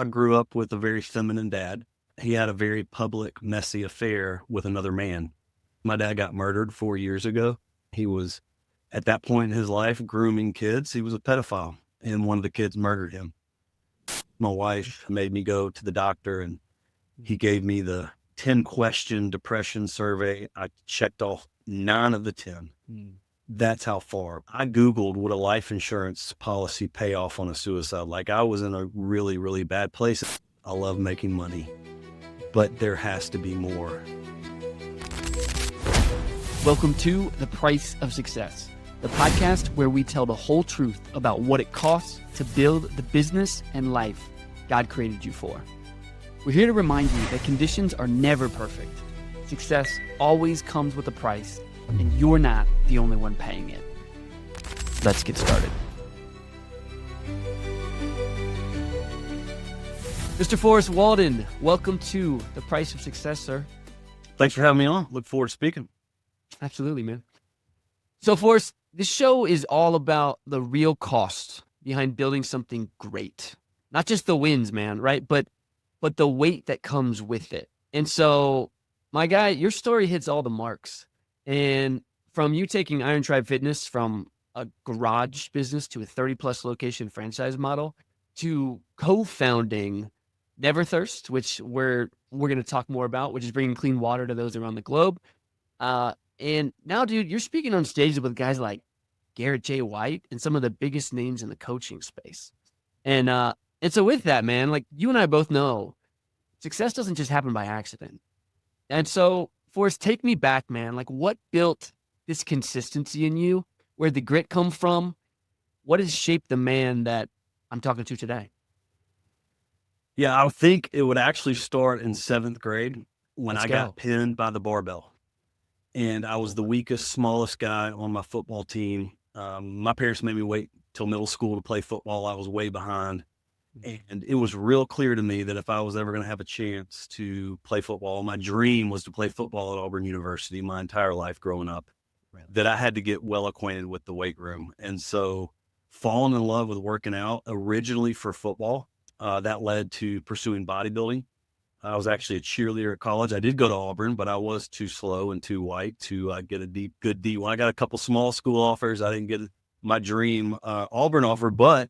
I grew up with a very feminine dad. He had a very public, messy affair with another man. My dad got murdered 4 years ago. He was, at that point in his life, grooming kids. He was a pedophile, and one of the kids murdered him. My wife made me go to the doctor, and he gave me the 10-question depression survey. I checked off 9 of the 10. That's how far. I Googled would a life insurance policy pay off on a suicide. Like, I was in a really, really bad place. I love making money, but there has to be more. Welcome to The Price of Success, the podcast where we tell the whole truth about what it costs to build the business and life God created you for. We're here to remind you that conditions are never perfect. Success always comes with a price, and you're not the only one paying it. Let's get started. Mr. Forrest Walden, welcome to The Price of Success, sir. Thanks for having me on. Look forward to speaking. Absolutely, man. So, Forrest, this show is all about the real cost behind building something great. Not just the wins, man, right? But the weight that comes with it. And so, my guy, your story hits all the marks. And from you taking Iron Tribe Fitness from a garage business to a 30-plus location franchise model to co-founding Never Thirst, which we're going to talk more about, which is bringing clean water to those around the globe. And now, dude, you're speaking on stages with guys like Garrett J White and some of the biggest names in the coaching space. And so with that, man, like you and I both know, success doesn't just happen by accident. And so, Forrest, take me back, man. Like, what built this consistency in you? Where'd the grit come from? What has shaped the man that I'm talking to today? Yeah, I think it would actually start in 7th grade when Let's I go. got pinned by the barbell. And I was the weakest, smallest guy on my football team. My parents made me wait till middle school to play football. I was way behind. And it was real clear to me that if I was ever going to have a chance to play football, my dream was to play football at Auburn University my entire life growing up, that I had to get well acquainted with the weight room. And so falling in love with working out originally for football, that led to pursuing bodybuilding. I was actually a cheerleader at college. I did go to Auburn, but I was too slow and too white to get a good D1. I got a couple small school offers. I didn't get my dream Auburn offer, but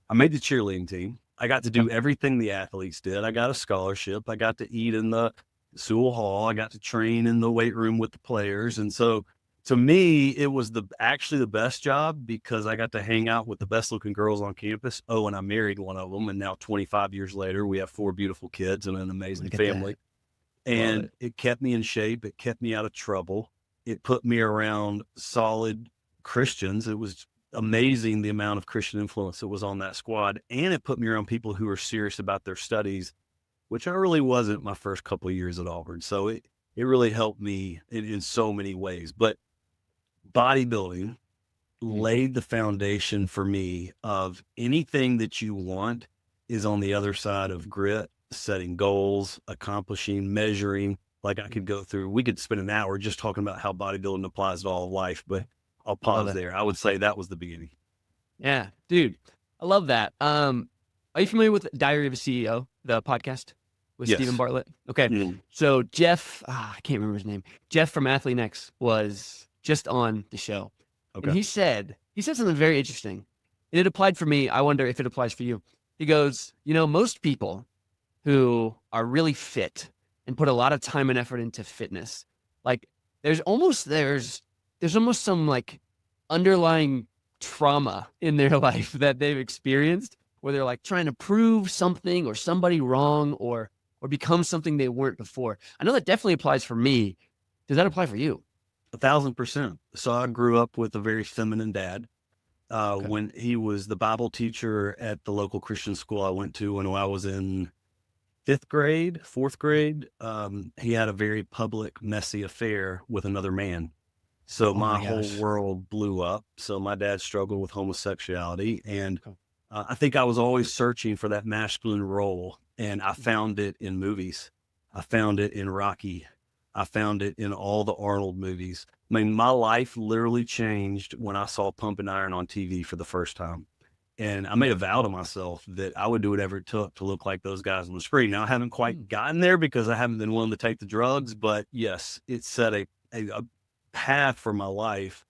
I made the cheerleading team. I got to do everything the athletes did. I got a scholarship. I got to eat in the Sewell Hall. I got to train in the weight room with the players. And so to me, it was actually the best job because I got to hang out with the best looking girls on campus. Oh, and I married one of them. And now 25 years later, we have 4 beautiful kids and an amazing family. And it kept me in shape. It kept me out of trouble. It put me around solid Christians. It was amazing the amount of Christian influence that was on that squad. And it put me around people who were serious about their studies, which I really wasn't my first couple of years at Auburn. So it really helped me in so many ways. But bodybuilding laid the foundation for me of anything that you want is on the other side of grit, setting goals, accomplishing, measuring. Like I could go through, we could spend an hour just talking about how bodybuilding applies to all of life, but I'll pause there. I would say that was the beginning. Yeah, dude, I love that. Are you familiar with Diary of a CEO, the podcast with Yes. Stephen Bartlett? Okay. So Jeff, I can't remember his name. Jeff from Athlete Next was just on the show. Okay. And he said something very interesting. And it applied for me. I wonder if it applies for you. He goes, most people who are really fit and put a lot of time and effort into fitness, like there's almost some like underlying trauma in their life that they've experienced where they're like trying to prove something or somebody wrong or become something they weren't before. I know that definitely applies for me. Does that apply for you? 1,000%. So I grew up with a very feminine dad. When he was the Bible teacher at the local Christian school I went to when I was in 4th grade, he had a very public, messy affair with another man. So my whole world blew up. So my dad struggled with homosexuality. And I think I was always searching for that masculine role. And I found it in movies. I found it in Rocky. I found it in all the Arnold movies. I mean, my life literally changed when I saw Pumping Iron on TV for the first time. And I made a vow to myself that I would do whatever it took to look like those guys on the screen. Now I haven't quite gotten there because I haven't been willing to take the drugs, but yes, it set a path for my life.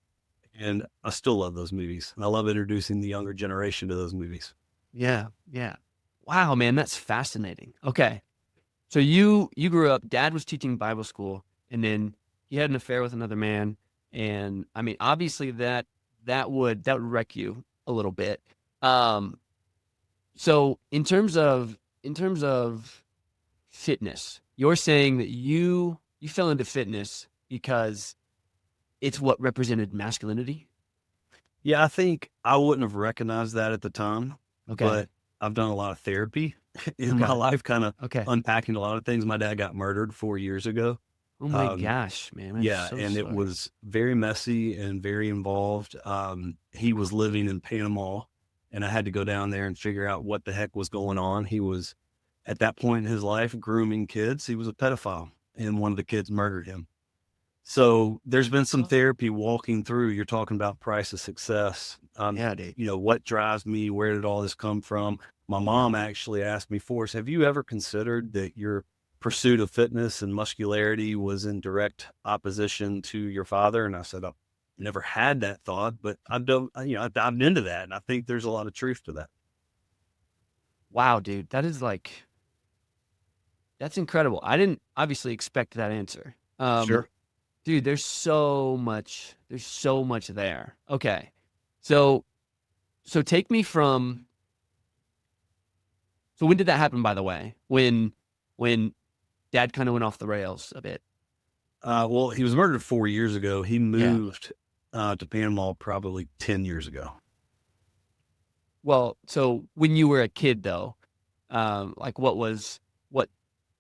And I still love those movies. And I love introducing the younger generation to those movies. Yeah, yeah. Wow, man, that's fascinating. Okay. So you grew up, dad was teaching Bible school, and then he had an affair with another man. And I mean, obviously that would wreck you a little bit. Um, so in terms of fitness, you're saying that you fell into fitness because it's what represented masculinity? Yeah, I think I wouldn't have recognized that at the time, Okay. but I've done a lot of therapy in my Okay. life, kind of Okay. unpacking a lot of things. My dad got murdered 4 years ago. Oh my Um, gosh, man. I'm yeah, so and it sorry. was very messy and very involved. He was living in Panama, and I had to go down there and figure out what the heck was going on. He was, at that point in his life, grooming kids. He was a pedophile, and one of the kids murdered him. So there's been some Oh, therapy walking through. You're talking about price of success. yeah, dude. What drives me? Where did all this come from? My Yeah. mom actually asked me, Forrest, have you ever considered that your pursuit of fitness and muscularity was in direct opposition to your father? And I said, I've never had that thought, but I've dived into that. And I think there's a lot of truth to that. Wow, dude. That's incredible. I didn't obviously expect that answer. Sure. Dude, there's so much there. Okay. So so take me from so when did that happen, by the way? When dad kind of went off the rails a bit. Well, he was murdered 4 years ago. He Yeah. moved to Panama probably 10 years ago. Well, so when you were a kid though, like what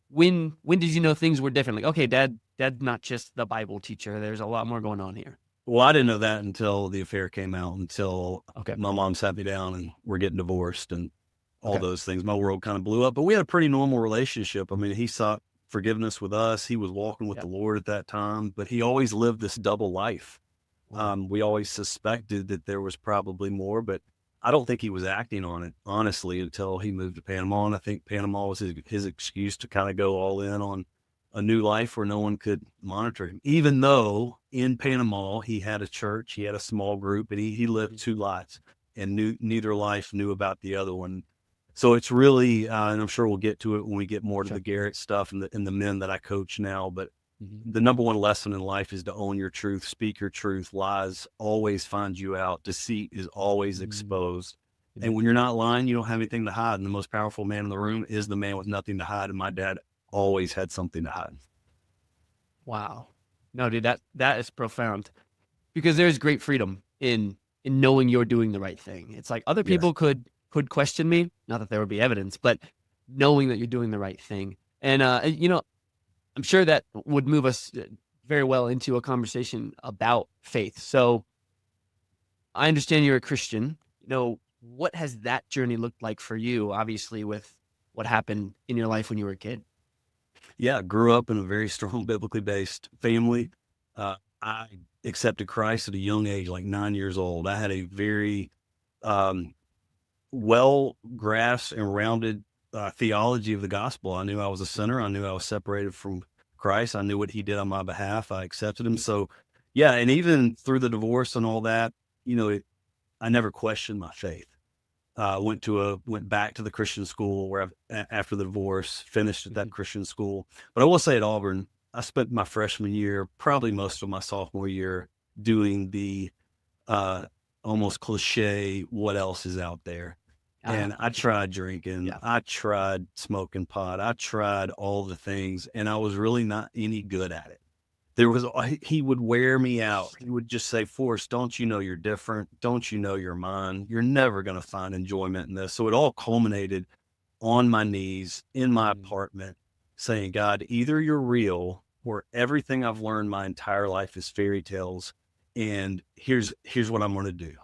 when did you know things were different? Like, okay, dad's not just the Bible teacher. There's a lot more going on here. Well, I didn't know that until the affair came out, until Okay. my mom sat me down and we're getting divorced and all Okay. those things. My world kind of blew up, but we had a pretty normal relationship. I mean, he sought forgiveness with us. He was walking with Yeah. the Lord at that time, but he always lived this double life. Wow. We always suspected that there was probably more, but I don't think he was acting on it, honestly, until he moved to Panama. And I think Panama was his excuse to kind of go all in on a new life where no one could monitor him. Even though in Panama, he had a church, he had a small group, and he lived two lives and neither life knew about the other one. So it's really, and I'm sure we'll get to it when we get more to Sure. the Garrett stuff and the men that I coach now, but Mhm. the number one lesson in life is to own your truth, speak your truth. Lies always find you out. Deceit is always Mhm. exposed. And Mhm. when you're not lying, you don't have anything to hide. And the most powerful man in the room is the man with nothing to hide. And my dad always had something to hide. Wow. No, dude, that is profound because there's great freedom in knowing you're doing the right thing. It's like other Yes. people could question me, not that there would be evidence, but knowing that you're doing the right thing. And I'm sure that would move us very well into a conversation about faith. So I understand you're a Christian. What has that journey looked like for you, obviously, with what happened in your life when you were a kid? Yeah. Grew up in a very strong biblically based family. I accepted Christ at a young age, like 9 years old. I had a very, um, well grasped and rounded theology of the gospel. I knew I was a sinner. I knew I was separated from Christ. I knew what he did on my behalf. I accepted him. So, yeah. And even through the divorce and all that, I never questioned my faith. Went back to the Christian school where after the divorce, finished at that Mhm. Christian school. But I will say at Auburn, I spent my freshman year, probably most of my sophomore year, doing the uh, almost cliche, what else is out there? Ah, And I tried drinking, yeah. I tried smoking pot, I tried all the things, and I was really not any good at it. He would wear me out. He would just say, Forrest, don't you know you're different? Don't you know you're mine? You're never going to find enjoyment in this. So it all culminated on my knees in my Mm, apartment saying, God, either you're real or everything I've learned my entire life is fairy tales. And here's what I'm going to do.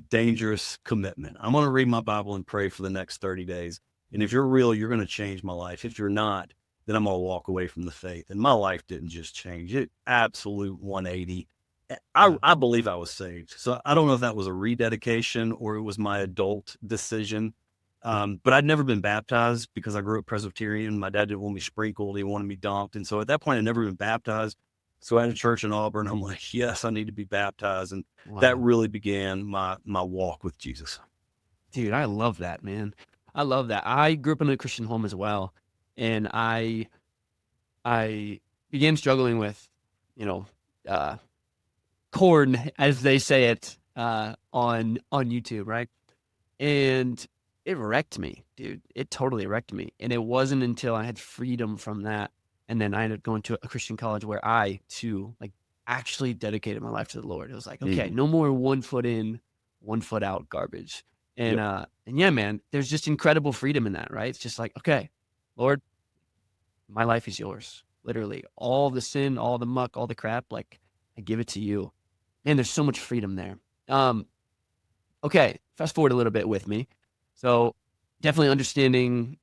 Dangerous commitment. I'm going to read my Bible and pray for the next 30 days. And if mm, you're real, you're going to change my life. If you're not, then I'm going to walk away from the faith. And my life didn't just change, it absolute 180. I believe I was saved. So I don't know if that was a rededication or it was my adult decision. But I'd never been baptized because I grew up Presbyterian. My dad didn't want me sprinkled. He wanted me dunked. And so at that point, I'd never been baptized. So at a church in Auburn, I'm like, yes, I need to be baptized. And that Wow. really began my walk with Jesus. Dude, I love that, man. I love that. I grew up in a Christian home as well, and I began struggling with, you know, uh, corn, as they say it, on YouTube, right? And it wrecked me, dude. It totally wrecked me. And it wasn't until I had freedom from that, and then I ended up going to a Christian college where I too like actually dedicated my life to the Lord. It was like, okay, Mhm. no more 1 foot in, 1 foot out garbage. Yep. And yeah, man, there's just incredible freedom in that, right? It's just like, okay, Lord, my life is yours. Literally. All the sin, all the muck, all the crap, like I give it to you. Man, there's so much freedom there. Um, okay, fast forward a little bit with me. So definitely understanding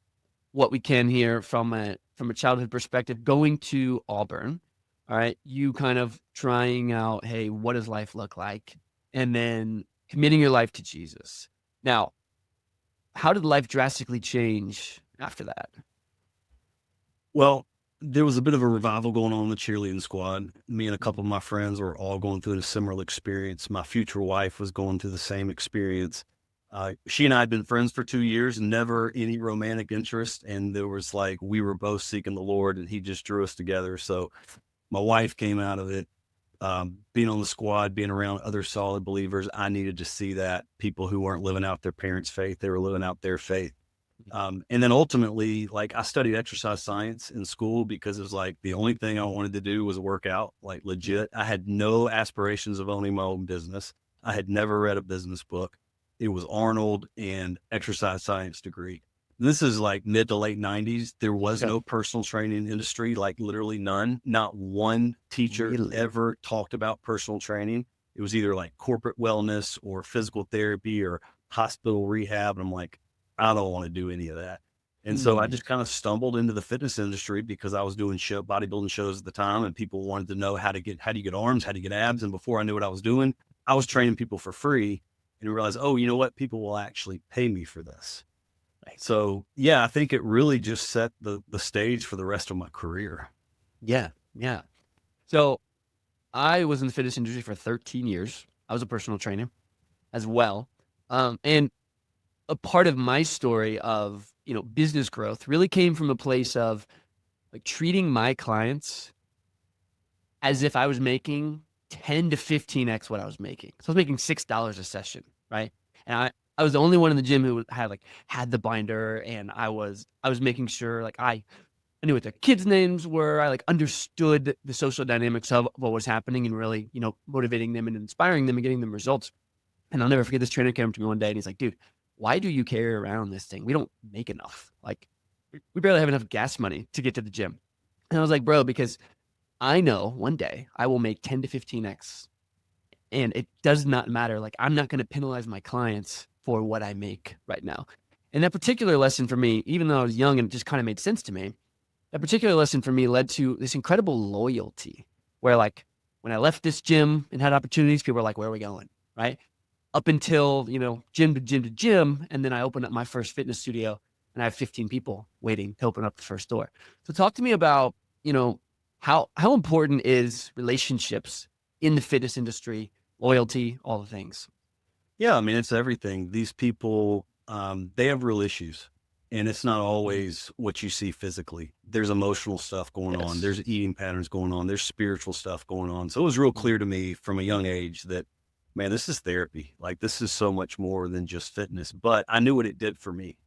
what we can here from a childhood perspective, going to Auburn. All right, you kind of trying out, hey, what does life look like? And then committing your life to Jesus. Now, how did life drastically change after that? Well, there was a bit of a revival going on in the cheerleading squad. Me and a couple Mhm. of my friends were all going through a similar experience. My future wife was going through the same experience. She and I had been friends for 2 years, never any romantic interest. And there was like, we were both seeking the Lord and he just drew us together. So my wife came out of it. Being on the squad, being around other solid believers, I needed to see that people who weren't living out their parents' faith, they were living out their faith. And then ultimately, like I studied exercise science in school because it was like the only thing I wanted to do was work out, like legit. I had no aspirations of owning my own business. I had never read a business book. It was Arnold and exercise science degree. This is like mid to late 90s. There was Okay. no personal training industry, like literally none. Not one teacher Really? ever talked about personal training. It was either like corporate wellness or physical therapy or hospital rehab. And I'm like, I don't want to do any of that. And so I Mm, just kind of stumbled into the fitness industry because I was doing bodybuilding shows at the time and people wanted to know how do you get arms, how do you get abs? And before I knew what I was doing, I was training people for free and realized, oh, you know what? People will actually pay me for this. right. So yeah, I think it really just set the stage for the rest of my career. Yeah. Yeah. So I was in the fitness industry for 13 years. I was a personal trainer as well. And a part of my story of, business growth really came from a place of like treating my clients as if I was making 10 to 15x what I was making. So I was making $6 a session, right? And I was the only one in the gym who had the binder, and I was making sure like I knew what their kids' names were. I like understood the social dynamics of what was happening and really, motivating them and inspiring them and getting them results. And I'll never forget, this trainer came up to me one day and he's like, dude, why do you carry around this thing? We don't make enough. Like, we barely have enough gas money to get to the gym. And I was like, bro, because I know one day I will make 10 to 15x, and it does not matter. Like, I'm not going to penalize my clients for what I make right now. And that particular lesson for me, even though I was young and it just kind of made sense to me, that particular lesson for me led to this incredible loyalty where, like, when I left this gym and had opportunities, people were like, where are we going? Right. Up until, gym to gym to gym. And then I opened up my first fitness studio and I have 15 people waiting to open up the first door. So talk to me about, you know, how important is relationships in the fitness industry, loyalty, all the things. Yeah, I mean, it's everything. These people, they have real issues, and it's not Mhm. always what you see physically. There's emotional stuff going on. Yes. There's eating patterns going on. There's spiritual stuff going on. So it was real Mhm. clear to me from a young age that, man, this is therapy. Like this is so much more than just fitness. But I knew what it did for me,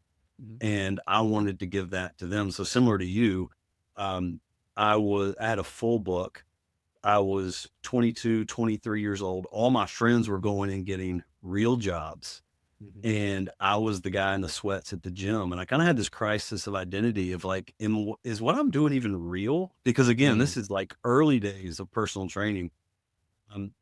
Mhm. and I wanted to give that to them. So similar to you, um, I had a full book. I was 22, 23 years old. All my friends were going and getting real jobs. Mhm. And I was the guy in the sweats at the gym. And I kind of had this crisis of identity of like, is what I'm doing even real? Because again, Mm. this is like early days of personal training.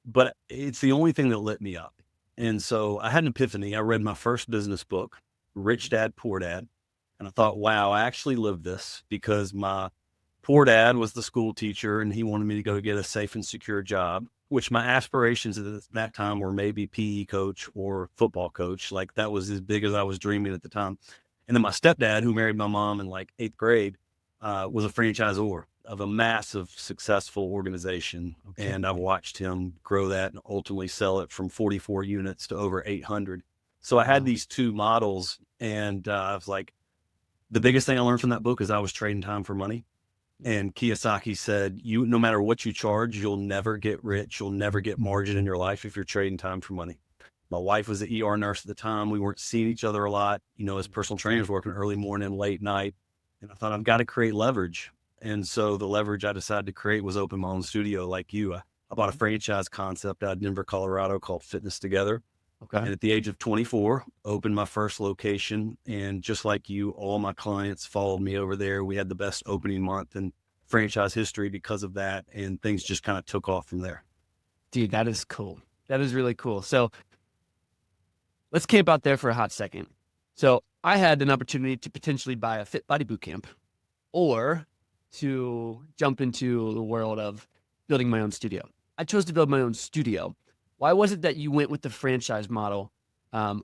But it's the only thing that lit me up. And so I had an epiphany. I read my first business book, Rich Dad, Poor Dad. And I thought, wow, I actually lived this because my poor dad was the school teacher and he wanted me to go get a safe and secure job. which my aspirations at that time were maybe PE coach or football coach. Like that was as big as I was dreaming at the time. And then my stepdad, who married my mom in like 8th grade, was a franchisor of a massive, successful organization. Okay. And I've watched him grow that and ultimately sell it from 44 units to over 800. So I had Wow. these two models, and I was like, the biggest thing I learned from that book is I was trading time for money. And Kiyosaki said, no matter what you charge, you'll never get rich. You'll never get margin in your life if you're trading time for money. My wife was an ER nurse at the time. We weren't seeing each other a lot, as personal trainers, working early morning, late night. And I thought, I've got to create leverage. And so the leverage I decided to create was open my own studio like you. I bought a franchise concept out of Denver, Colorado called Fitness Together. Okay. And at the age of 24, opened my first location. And just like you, all my clients followed me over there. We had the best opening month in franchise history because of that. And things just kind of took off from there. Dude, that is cool. That is really cool. So let's camp out there for a hot second. So I had an opportunity to potentially buy a Fit Body Boot Camp or to jump into the world of building my own studio. I chose to build my own studio. Why was it that you went with the franchise model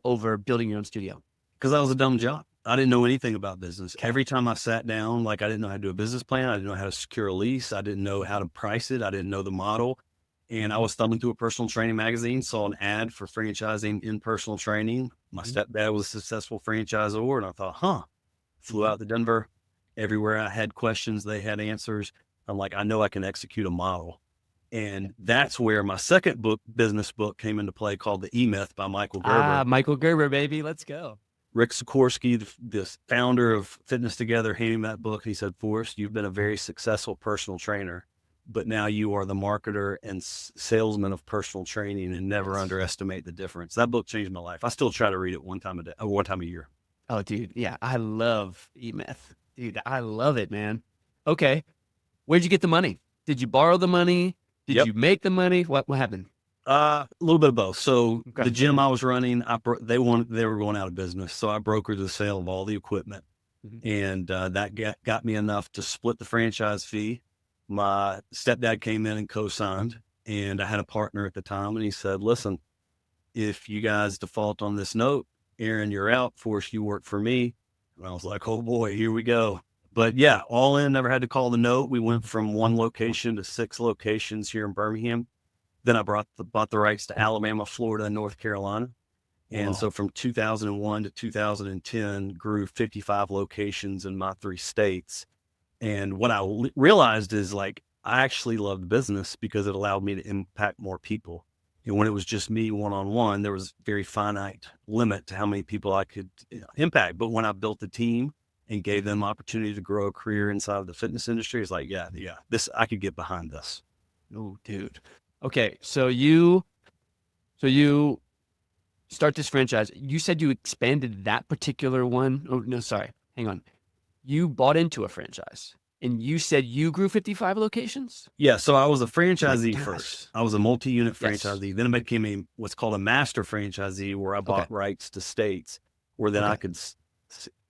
over building your own studio? Because I was a dumb job. I didn't know anything about business. Every time I sat down, like I didn't know how to do a business plan. I didn't know how to secure a lease. I didn't know how to price it. I didn't know the model. And I was thumbing through a personal training magazine, saw an ad for franchising in personal training. My stepdad was a successful franchisor, and I thought, flew out to Denver. Everywhere I had questions, they had answers. I'm like, I know I can execute a model. And that's where my second business book came into play, called The E-Myth by Michael Gerber. Michael Gerber, baby. Let's go. Rick Sikorsky, the founder of Fitness Together, handed me that book. He said, Forrest, you've been a very successful personal trainer, but now you are the marketer and salesman of personal training, and never underestimate the difference. That book changed my life. I still try to read it one time a year. Oh, dude. Yeah. I love E-Myth. Dude, I love it, man. Okay. Where'd you get the money? Did you borrow the money? Did you make the money? What happened? A little bit of both. So the gym I was running, they were going out of business. So I brokered the sale of all the equipment, and that got me enough to split the franchise fee. My stepdad came in and co-signed, and I had a partner at the time, and he said, listen, if you guys default on this note, Aaron, you're out. Forrest, you work for me. And I was like, oh boy, here we go. But yeah, all in, never had to call the note. We went from 1 location to 6 locations here in Birmingham. Then I bought the rights to Alabama, Florida, and North Carolina. And so from 2001 to 2010, grew 55 locations in my 3 states. And what I realized is, like, I actually loved business because it allowed me to impact more people. And when it was just me one-on-one, there was very finite limit to how many people I could impact. But when I built a team and gave them opportunity to grow a career inside of the fitness industry, it's like, yeah, I could get behind this. Oh, dude. Okay, so you start this franchise. You said you expanded that particular one. Oh, no, sorry. Hang on. You bought into a franchise, and you said you grew 55 locations? Yeah, so I was a franchisee first. I was a multi-unit franchisee. Yes. Then I became what's called a master franchisee, where I bought rights to states, where then I could,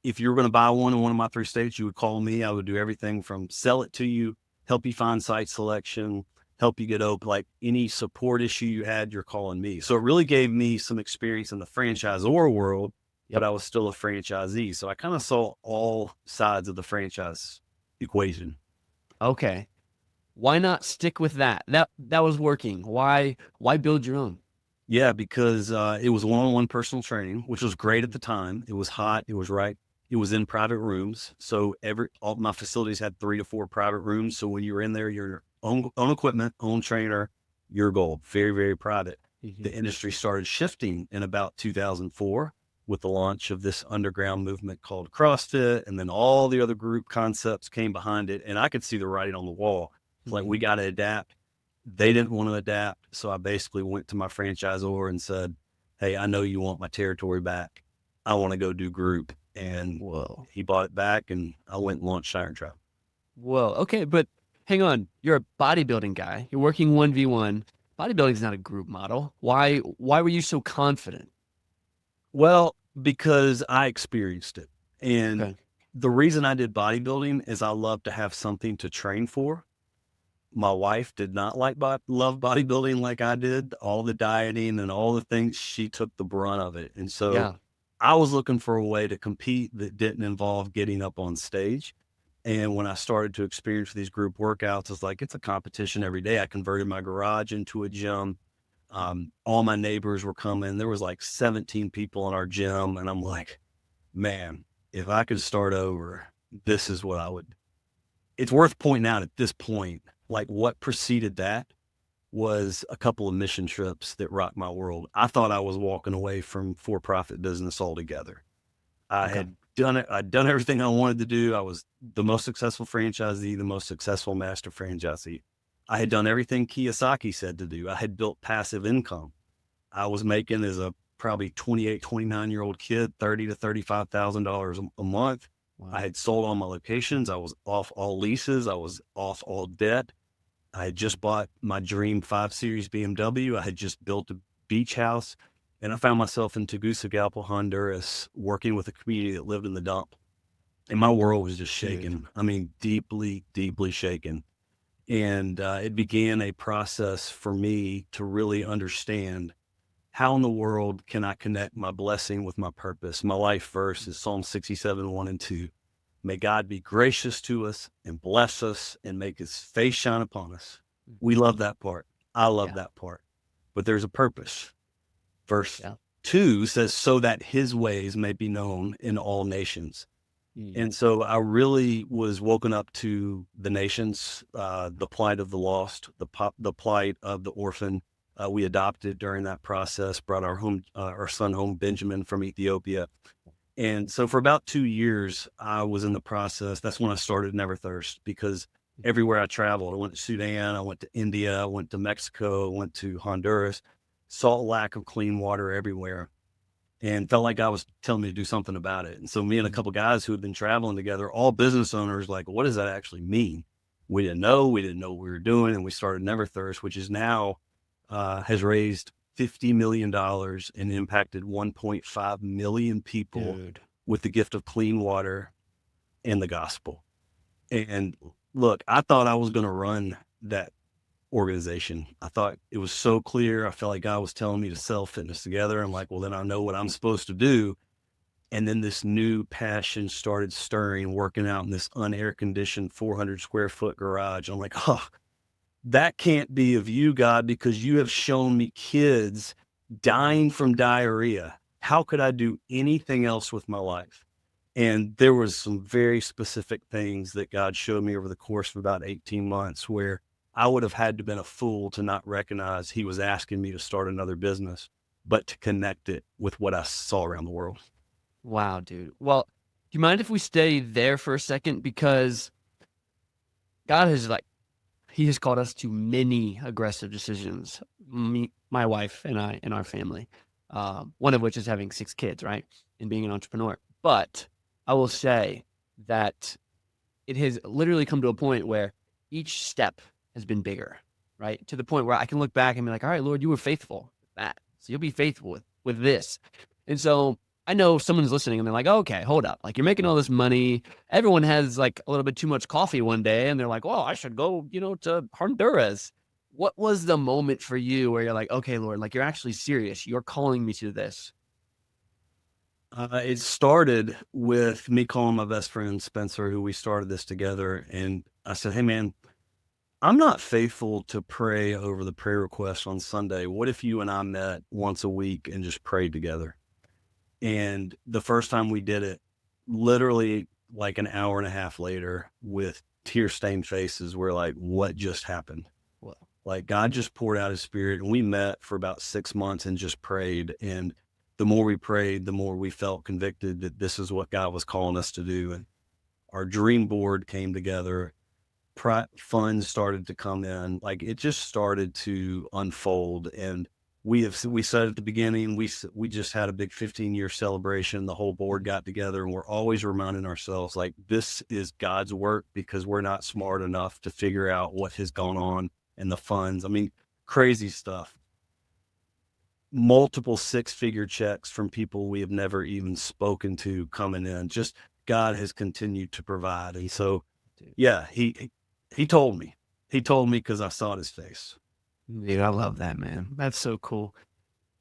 if you were going to buy one in one of my 3 states, you would call me. I would do everything from sell it to you, help you find site selection, help you get open, like any support issue you had, you're calling me. So it really gave me some experience in the franchisor world, but I was still a franchisee. So I kind of saw all sides of the franchise equation. Okay. Why not stick with that? That was working. Why build your own? Yeah, because it was one-on-one personal training, which was great at the time. It was hot. It was right. It was in private rooms. So all my facilities had 3 to 4 private rooms. So when you were in there, your own equipment, own trainer, your goal, very, very private. The industry started shifting in about 2004 with the launch of this underground movement called CrossFit. And then all the other group concepts came behind it. And I could see the writing on the wall. It's like, we got to adapt. They didn't want to adapt. So I basically went to my franchisor and said, hey, I know you want my territory back. I want to go do group. And he bought it back, and I went and launched Siren Trap. Whoa. Okay. But hang on. You're a bodybuilding guy. You're working 1v1. Bodybuilding is not a group model. Why were you so confident? Well, because I experienced it. And the reason I did bodybuilding is I love to have something to train for. My wife did not love bodybuilding like I did. All the dieting and all the things, she took the brunt of it. And so Yeah. I was looking for a way to compete that didn't involve getting up on stage. And when I started to experience these group workouts, it's like, it's a competition every day. I converted my garage into a gym. All my neighbors were coming. There was like 17 people in our gym. And I'm like, man, if I could start over, this is what I would. It's worth pointing out at this point, like what preceded that was a couple of mission trips that rocked my world. I thought I was walking away from for-profit business altogether. I Okay. had done it. I'd done everything I wanted to do. I was the most successful franchisee, the most successful master franchisee. I had done everything Kiyosaki said to do. I had built passive income. I was making as a probably 28, 29-year-old kid, $30,000 to $35,000 a month. I Wow. had sold all my locations. I was off all leases. I was off all debt. I had just bought my dream 5 Series BMW. I had just built a beach house, and I found myself in Tegucigalpa, Honduras, working with a community that lived in the dump. And my world was just Dude. shaken. I mean, deeply, deeply shaken. And it began a process for me to really understand how in the world can I connect my blessing with my purpose. My life verse is Psalm 67, 1 and 2. May God be gracious to us and bless us and make his face shine upon us. We love that part. I love Yeah. that part. But there's a purpose. Verse Yeah. 2 says, so that his ways may be known in all nations. Mm. And so I really was woken up to the nations, the plight of the lost, the plight of the orphan. We adopted during that process, brought our son home, Benjamin from Ethiopia. And so for about 2 years, I was in the process. That's when I started Never Thirst, because everywhere I traveled, I went to Sudan, I went to India, I went to Mexico, I went to Honduras, saw a lack of clean water everywhere and felt like God was telling me to do something about it. And so me and a couple guys who had been traveling together, all business owners, like, what does that actually mean? We didn't know what we were doing. And we started Never Thirst, which is now, has raised $50 million and impacted 1.5 million people Dude. with the gift of clean water and the gospel. And look, I thought I was going to run that organization. I thought it was so clear. I felt like God was telling me to sell fitness together. I'm like, well, then I know what I'm supposed to do. And then this new passion started stirring, working out in this unair conditioned 400 square foot garage. I'm like, oh, that can't be of you, God, because you have shown me kids dying from diarrhea. How could I do anything else with my life? And there was some very specific things that God showed me over the course of about 18 months where I would have had to been a fool to not recognize he was asking me to start another business, but to connect it with what I saw around the world. Wow, dude. Well, do you mind if we stay there for a second? Because God has he has called us to many aggressive decisions. Me, my wife, and I, and our family. One of which is having 6 kids, right, and being an entrepreneur. But I will say that it has literally come to a point where each step has been bigger, right? To the point where I can look back and be like, all right, Lord, you were faithful with that. So you'll be faithful with this. And so I know someone's listening and they're like, okay, hold up. Like, you're making all this money. Everyone has like a little bit too much coffee one day and they're like, well, I should go, to Honduras. What was the moment for you where you're like, okay, Lord, like, you're actually serious. You're calling me to this. It started with me calling my best friend, Spencer, who we started this together. And I said, hey, man, I'm not faithful to pray over the prayer request on Sunday. What if you and I met once a week and just prayed together? And the first time we did it, literally like an hour and a half later, with tear stained faces, we're like, what just happened? Well, Like, God just poured out his spirit, and we met for about 6 months and just prayed. And the more we prayed, the more we felt convicted that this is what God was calling us to do. And our dream board came together. Funds started to come in. Like, it just started to unfold. And we said at the beginning, we just had a big 15-year celebration. The whole board got together, and we're always reminding ourselves, like, this is God's work, because we're not smart enough to figure out what has gone on and the funds. I mean, crazy stuff. Multiple 6-figure checks from people we have never even spoken to coming in. Just God has continued to provide. And so, dude. yeah, he told me. He told me because I saw his face. Dude, I love that, man. That's so cool.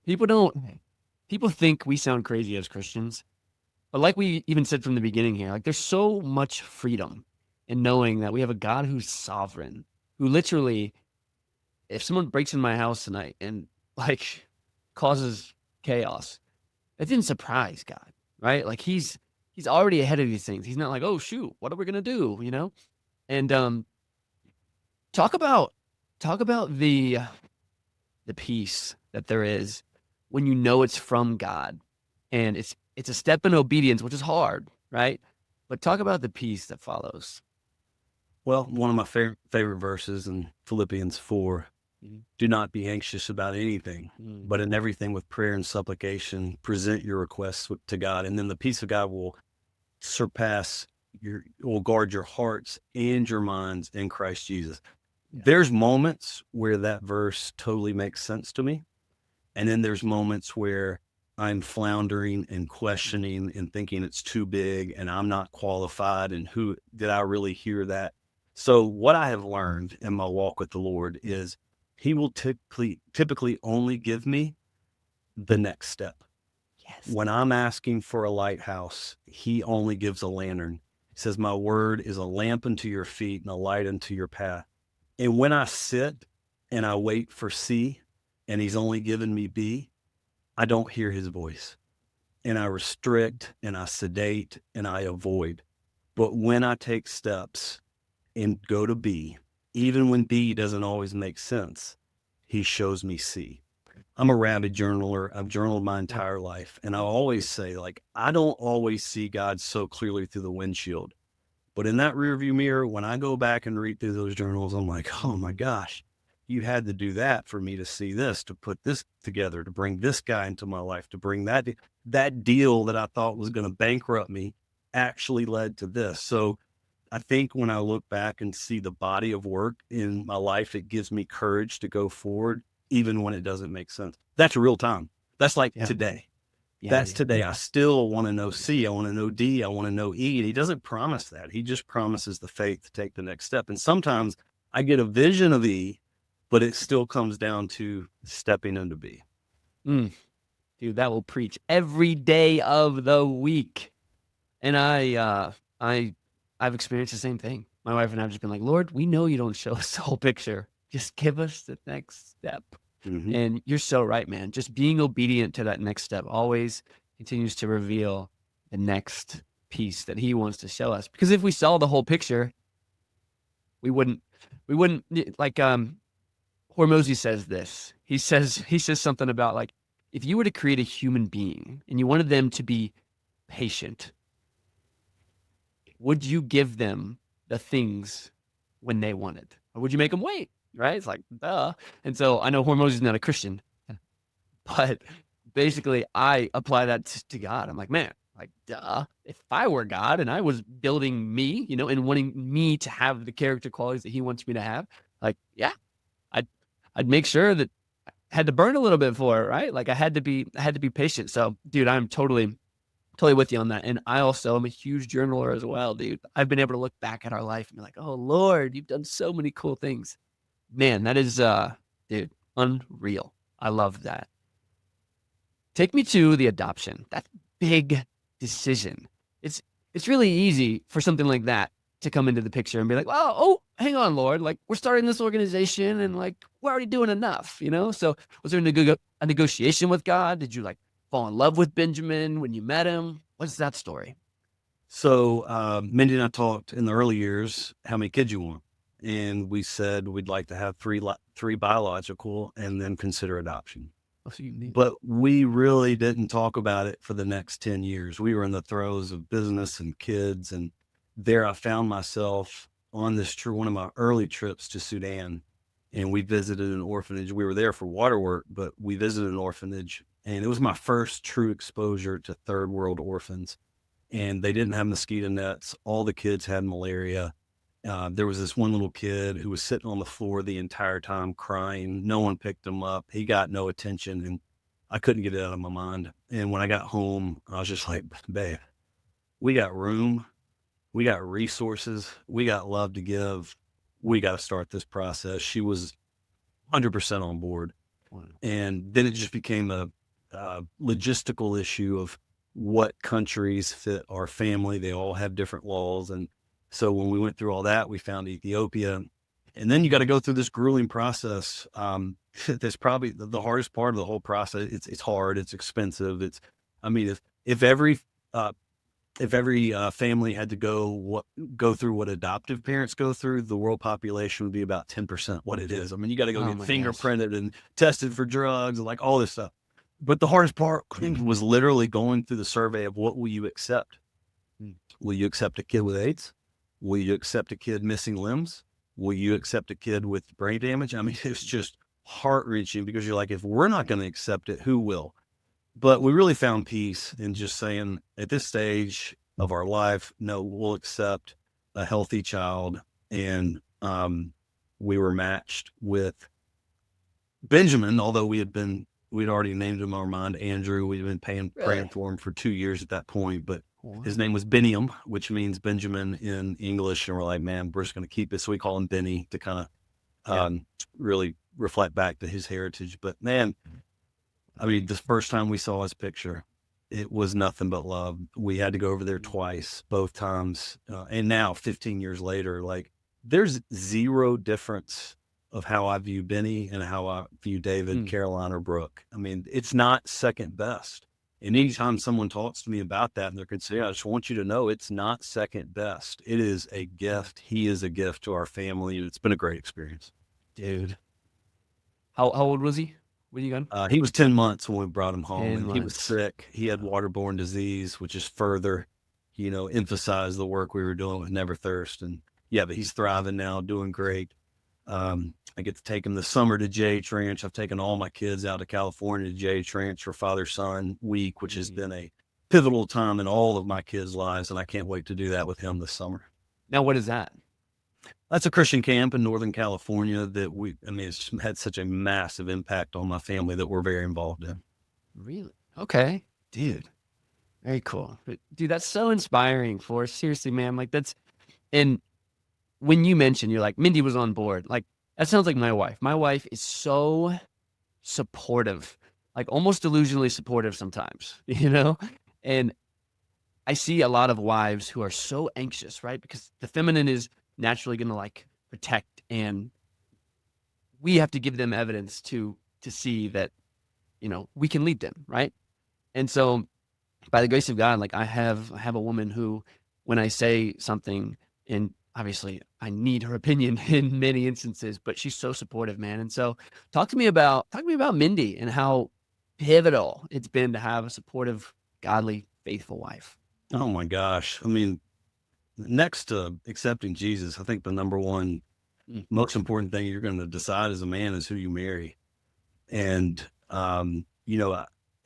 People think we sound crazy as Christians, but like we even said from the beginning here, like there's so much freedom in knowing that we have a God who's sovereign, who literally, if someone breaks in my house tonight and like causes chaos, that didn't surprise God, right? Like he's already ahead of these things. He's not like, oh shoot, what are we gonna do? You know? And talk about the peace that there is when you know it's from God, and it's a step in obedience, which is hard, right? But talk about the peace that follows. Well, one of my favorite verses in Philippians 4, Mhm. do not be anxious about anything, Mm. but in everything with prayer and supplication, present your requests to God. And then the peace of God will will guard your hearts and your minds in Christ Jesus. Yeah. There's moments where that verse totally makes sense to me. And then there's moments where I'm floundering and questioning and thinking it's too big and I'm not qualified. And who did I really hear that? So what I have learned in my walk with the Lord is he will typically only give me the next step. Yes. When I'm asking for a lighthouse, he only gives a lantern. He says, my word is a lamp unto your feet and a light unto your path. And when I sit and I wait for C and he's only given me B, I don't hear his voice. And I restrict and I sedate and I avoid. But when I take steps and go to B, even when B doesn't always make sense, he shows me C. I'm a rabid journaler. I've journaled my entire life. And I always say, like, I don't always see God so clearly through the windshield. But in that rearview mirror, when I go back and read through those journals, I'm like, oh my gosh, you had to do that for me to see this, to put this together, to bring this guy into my life, to bring that deal that I thought was going to bankrupt me actually led to this. So I think when I look back and see the body of work in my life, it gives me courage to go forward, even when it doesn't make sense. That's real time. That's like Yeah. today. Yeah, That's yeah. today. I still want to know C. I want to know D. I want to know E. And he doesn't promise that. He just promises the faith to take the next step. And sometimes I get a vision of E, but it still comes down to stepping into B. Dude, that will preach every day of the week. And I've experienced the same thing. My wife and I have just been like, Lord, we know you don't show us the whole picture. Just give us the next step. Mm-hmm. And you're so right, man. Just being obedient to that next step always continues to reveal the next piece that he wants to show us. Because if we saw the whole picture, we wouldn't like Hormozy says this. He says something about like if you were to create a human being and you wanted them to be patient, would you give them the things when they wanted? Or would you make them wait? Right? It's like, duh. And so I know Hormozy's not a Christian, but basically I apply that to God. I'm like, man, like, duh. If I were God and I was building me, and wanting me to have the character qualities that he wants me to have, like, yeah, I'd I'd make sure that I had to burn a little bit for it, right? Like I had to be patient. So, dude, I'm totally with you on that. And I also am a huge journaler as well, dude. I've been able to look back at our life and be like, oh Lord, you've done so many cool things. Man, that is dude, unreal. I love that. Take me to the adoption. That big decision. It's really easy for something like that to come into the picture and be like, oh, hang on, Lord. Like we're starting this organization and like we're already doing enough, So was there a negotiation with God? Did you like fall in love with Benjamin when you met him? What's that story? So Mindy and I talked in the early years how many kids you want. And we said we'd like to have three biological and then consider adoption. Oh, so you need. But we really didn't talk about it for the next 10 years. We were in the throes of business and kids. And there I found myself on one of my early trips to Sudan. And we visited an orphanage. We were there for water work, but we visited an orphanage. And it was my first true exposure to third world orphans. And they didn't have mosquito nets. All the kids had malaria. There was this one little kid who was sitting on the floor the entire time crying. No one picked him up. He got no attention, and I couldn't get it out of my mind. And when I got home, I was just like, babe, we got room. We got resources. We got love to give. we got to start this process. She was 100% on board. Wow. And then it just became a logistical issue of what countries fit our family. They all have different laws. And so when we went through all that, we found Ethiopia. And then you got to go through this grueling process. That's probably the hardest part of the whole process. It's hard. It's expensive. I mean, if every family had to go through what adoptive parents go through, the world population would be about 10% what it is. I mean, you got to go Oh get my gosh. fingerprinted and tested for drugs and like all this stuff. But the hardest part was literally going through the survey of what will you accept? Will you accept a kid with AIDS? Will you accept a kid missing limbs? Will you accept a kid with brain damage? I mean, it's just heart-wrenching because you're like, if we're not going to accept it, who will? But we really found peace in just saying at this stage of our life, no, we'll accept a healthy child. And we were matched with Benjamin, although we'd already named him in our mind Andrew. We'd been praying for him for 2 years at that point, but his name was Beniam, which means Benjamin in English. And we're like, man, we're just going to keep it. So we call him Benny to kind of really reflect back to his heritage. But man, I mean, the first time we saw his picture, it was nothing but love. We had to go over there twice, both times. And now 15 years later, like there's zero difference of how I view Benny and how I view David, Caroline, or Brooke. I mean, it's not second best. And anytime someone talks to me about that and they're considering, I just want you to know it's not second best. It is a gift. He is a gift to our family. It's been a great experience. Dude. How old was he when you got him? He was 10 months when we brought him home, 10 and he was months. sick. He had waterborne disease, which is further, emphasized the work we were doing with Never Thirst. And yeah, but he's thriving now, doing great. I get to take him this summer to J Tranch. I've taken all my kids out to California to J Tranch for Father-Son Week, which has been a pivotal time in all of my kids' lives, and I can't wait to do that with him this summer. Now, what is that? That's a Christian camp in Northern California that it's had such a massive impact on my family that we're very involved in. Really? Okay. Dude. Very cool. But, dude, that's so inspiring, Forrest. Seriously, man. Like and when you mentioned, you're like, Mindy was on board. Like, that sounds like my wife. My wife is so supportive, like almost delusionally supportive sometimes, And I see a lot of wives who are so anxious, right? Because the feminine is naturally going to like protect, and we have to give them evidence to see that, we can lead them, right? And so by the grace of God, like I have a woman who, when I say something, and obviously I need her opinion in many instances, but she's so supportive, man. And so talk to me about Mindy and how pivotal it's been to have a supportive, godly, faithful wife. Oh my gosh. I mean, next to accepting Jesus, I think the number one most important thing you're going to decide as a man is who you marry. And,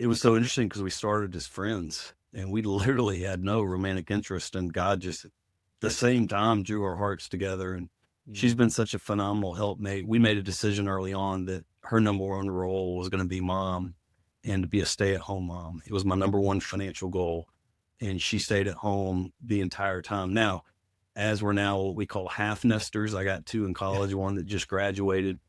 it was so interesting because we started as friends and we literally had no romantic interest, and God just at the same time drew our hearts together. And she's been such a phenomenal helpmate. We made a decision early on that her number one role was going to be mom and to be a stay-at-home mom. It was my number one financial goal. And she stayed at home the entire time. Now, as we're now what we call half nesters, I got 2 in college, one that just graduated.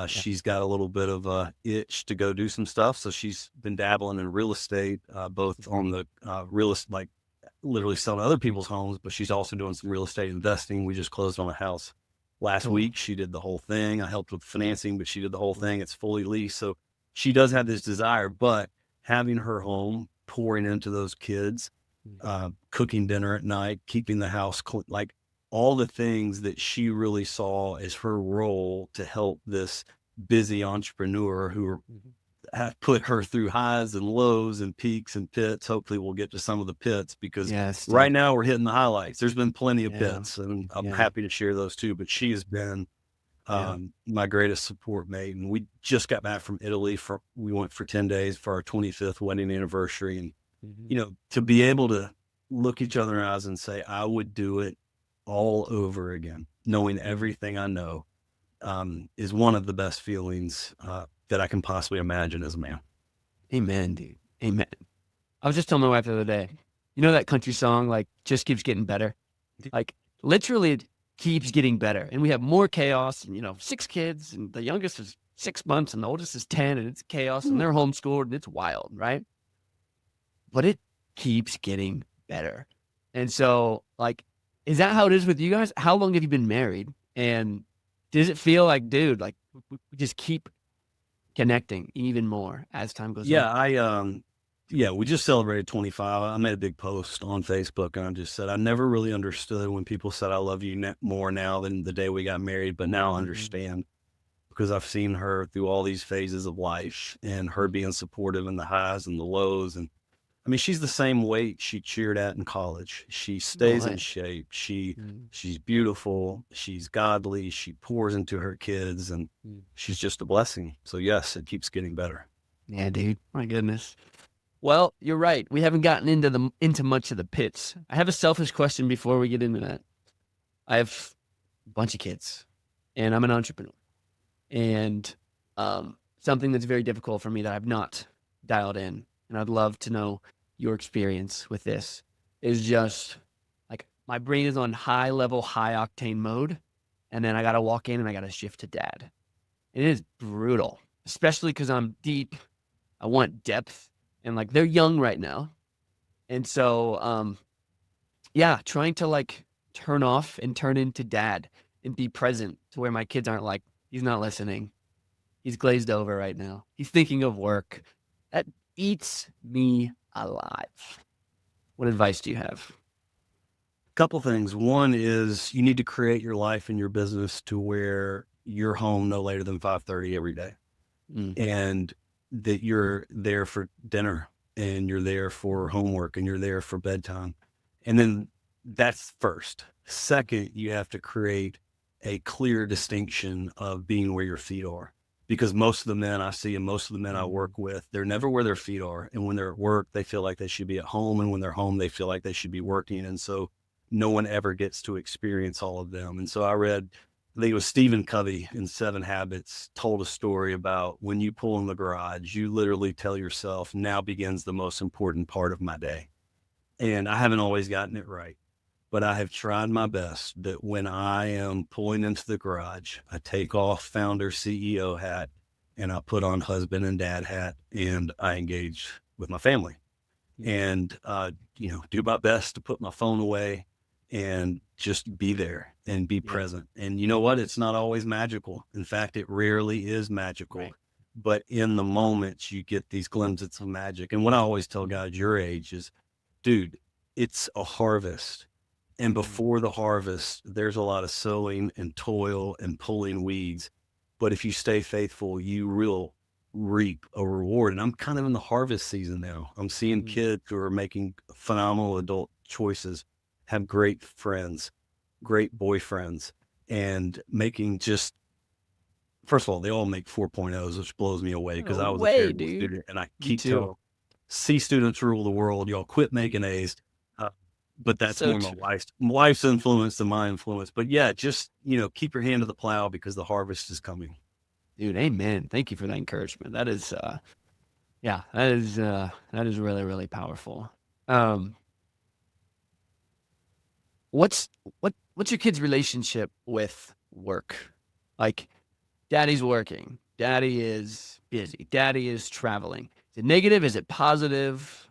She's got a little bit of a itch to go do some stuff. So she's been dabbling in real estate, both on the real estate, like literally selling other people's homes, but she's also doing some real estate investing. We just closed on a house last week. She did the whole thing. I helped with financing, but she did the whole thing. It's fully leased. So she does have this desire, but having her home, pouring into those kids, cooking dinner at night, keeping the house clean, like all the things that she really saw as her role to help this busy entrepreneur who have put her through highs and lows and peaks and pits. Hopefully we'll get to some of the pits because right now we're hitting the highlights. There's been plenty of pits, and I'm happy to share those too, but she has been my greatest support mate. And we just got back from Italy. We went for 10 days for our 25th wedding anniversary. And, to be able to look each other in the eyes and say, I would do it all over again, knowing everything I know, is one of the best feelings that I can possibly imagine as a man. Amen, dude. Amen. I was just telling my wife the other day, that country song, like, just keeps getting better. Like, literally, keeps getting better. And we have more chaos and, 6 kids, and the youngest is 6 months and the oldest is 10, and it's chaos and they're homeschooled and it's wild, right? But it keeps getting better. And so, like, is that how it is with you guys? How long have you been married? And does it feel like, dude, like we just keep connecting even more as time goes Yeah, on? we just celebrated 25. I made a big post on Facebook and I just said, I never really understood when people said, I love you more now than the day we got married, but now I understand because I've seen her through all these phases of life and her being supportive in the highs and the lows. And I mean, she's the same weight she cheered at in college. She No stays in way. shape. Mm, She's beautiful. She's godly. She pours into her kids and mm. she's just a blessing. So yes, it keeps getting better. Yeah, dude. My goodness. Well, you're right. We haven't gotten into much of the pits. I have a selfish question before we get into that. I have a bunch of kids, and I'm an entrepreneur. And something that's very difficult for me that I've not dialed in, and I'd love to know your experience with this, is just like my brain is on high level, high octane mode, and then I gotta walk in and I gotta shift to dad. It is brutal, especially because I'm deep. I want depth, and like they're young right now, and so yeah, trying to like turn off and turn into dad and be present to where my kids aren't like, he's not listening. He's glazed over right now. He's thinking of work. That eats me alive. What advice do you have? Couple things. One is you need to create your life and your business to where you're home no later than 5:30 every day, Mm, and that you're there for dinner and you're there for homework and you're there for bedtime. And then that's first. Second, you have to create a clear distinction of being where your feet are. Because most of the men I see and most of the men I work with, they're never where their feet are. And when they're at work, they feel like they should be at home. And when they're home, they feel like they should be working. And so no one ever gets to experience all of them. And so I think it was Stephen Covey in Seven Habits told a story about when you pull in the garage, you literally tell yourself, now begins the most important part of my day. And I haven't always gotten it right, but I have tried my best that when I am pulling into the garage, I take off founder CEO hat and I put on husband and dad hat and I engage with my family and do my best to put my phone away and just be there and be yeah, present. And you know what? It's not always magical. In fact, it rarely is magical. right. But in the moments, you get these glimpses of magic. And what I always tell guys your age is, dude, it's a harvest. And Mm, before the harvest, there's a lot of sowing and toil and pulling weeds. But if you stay faithful, you will reap a reward. And I'm kind of in the harvest season now. I'm seeing mm, kids who are making phenomenal adult choices, have great friends, great boyfriends, and making just, first of all, they all make 4.0s, which blows me away because no I was a way, terrible dude. student. And I Me keep telling too. them, C students rule the world. Y'all quit making A's. Uh, but that's So more my true. wife's influence than my influence. But yeah, just, keep your hand to the plow because the harvest is coming. Dude, amen. Thank you for that encouragement. That is yeah, that is really, really powerful. Um, what's what's your kid's relationship with work? Like, daddy's working, daddy is busy, daddy is traveling. Is it negative? Is it positive?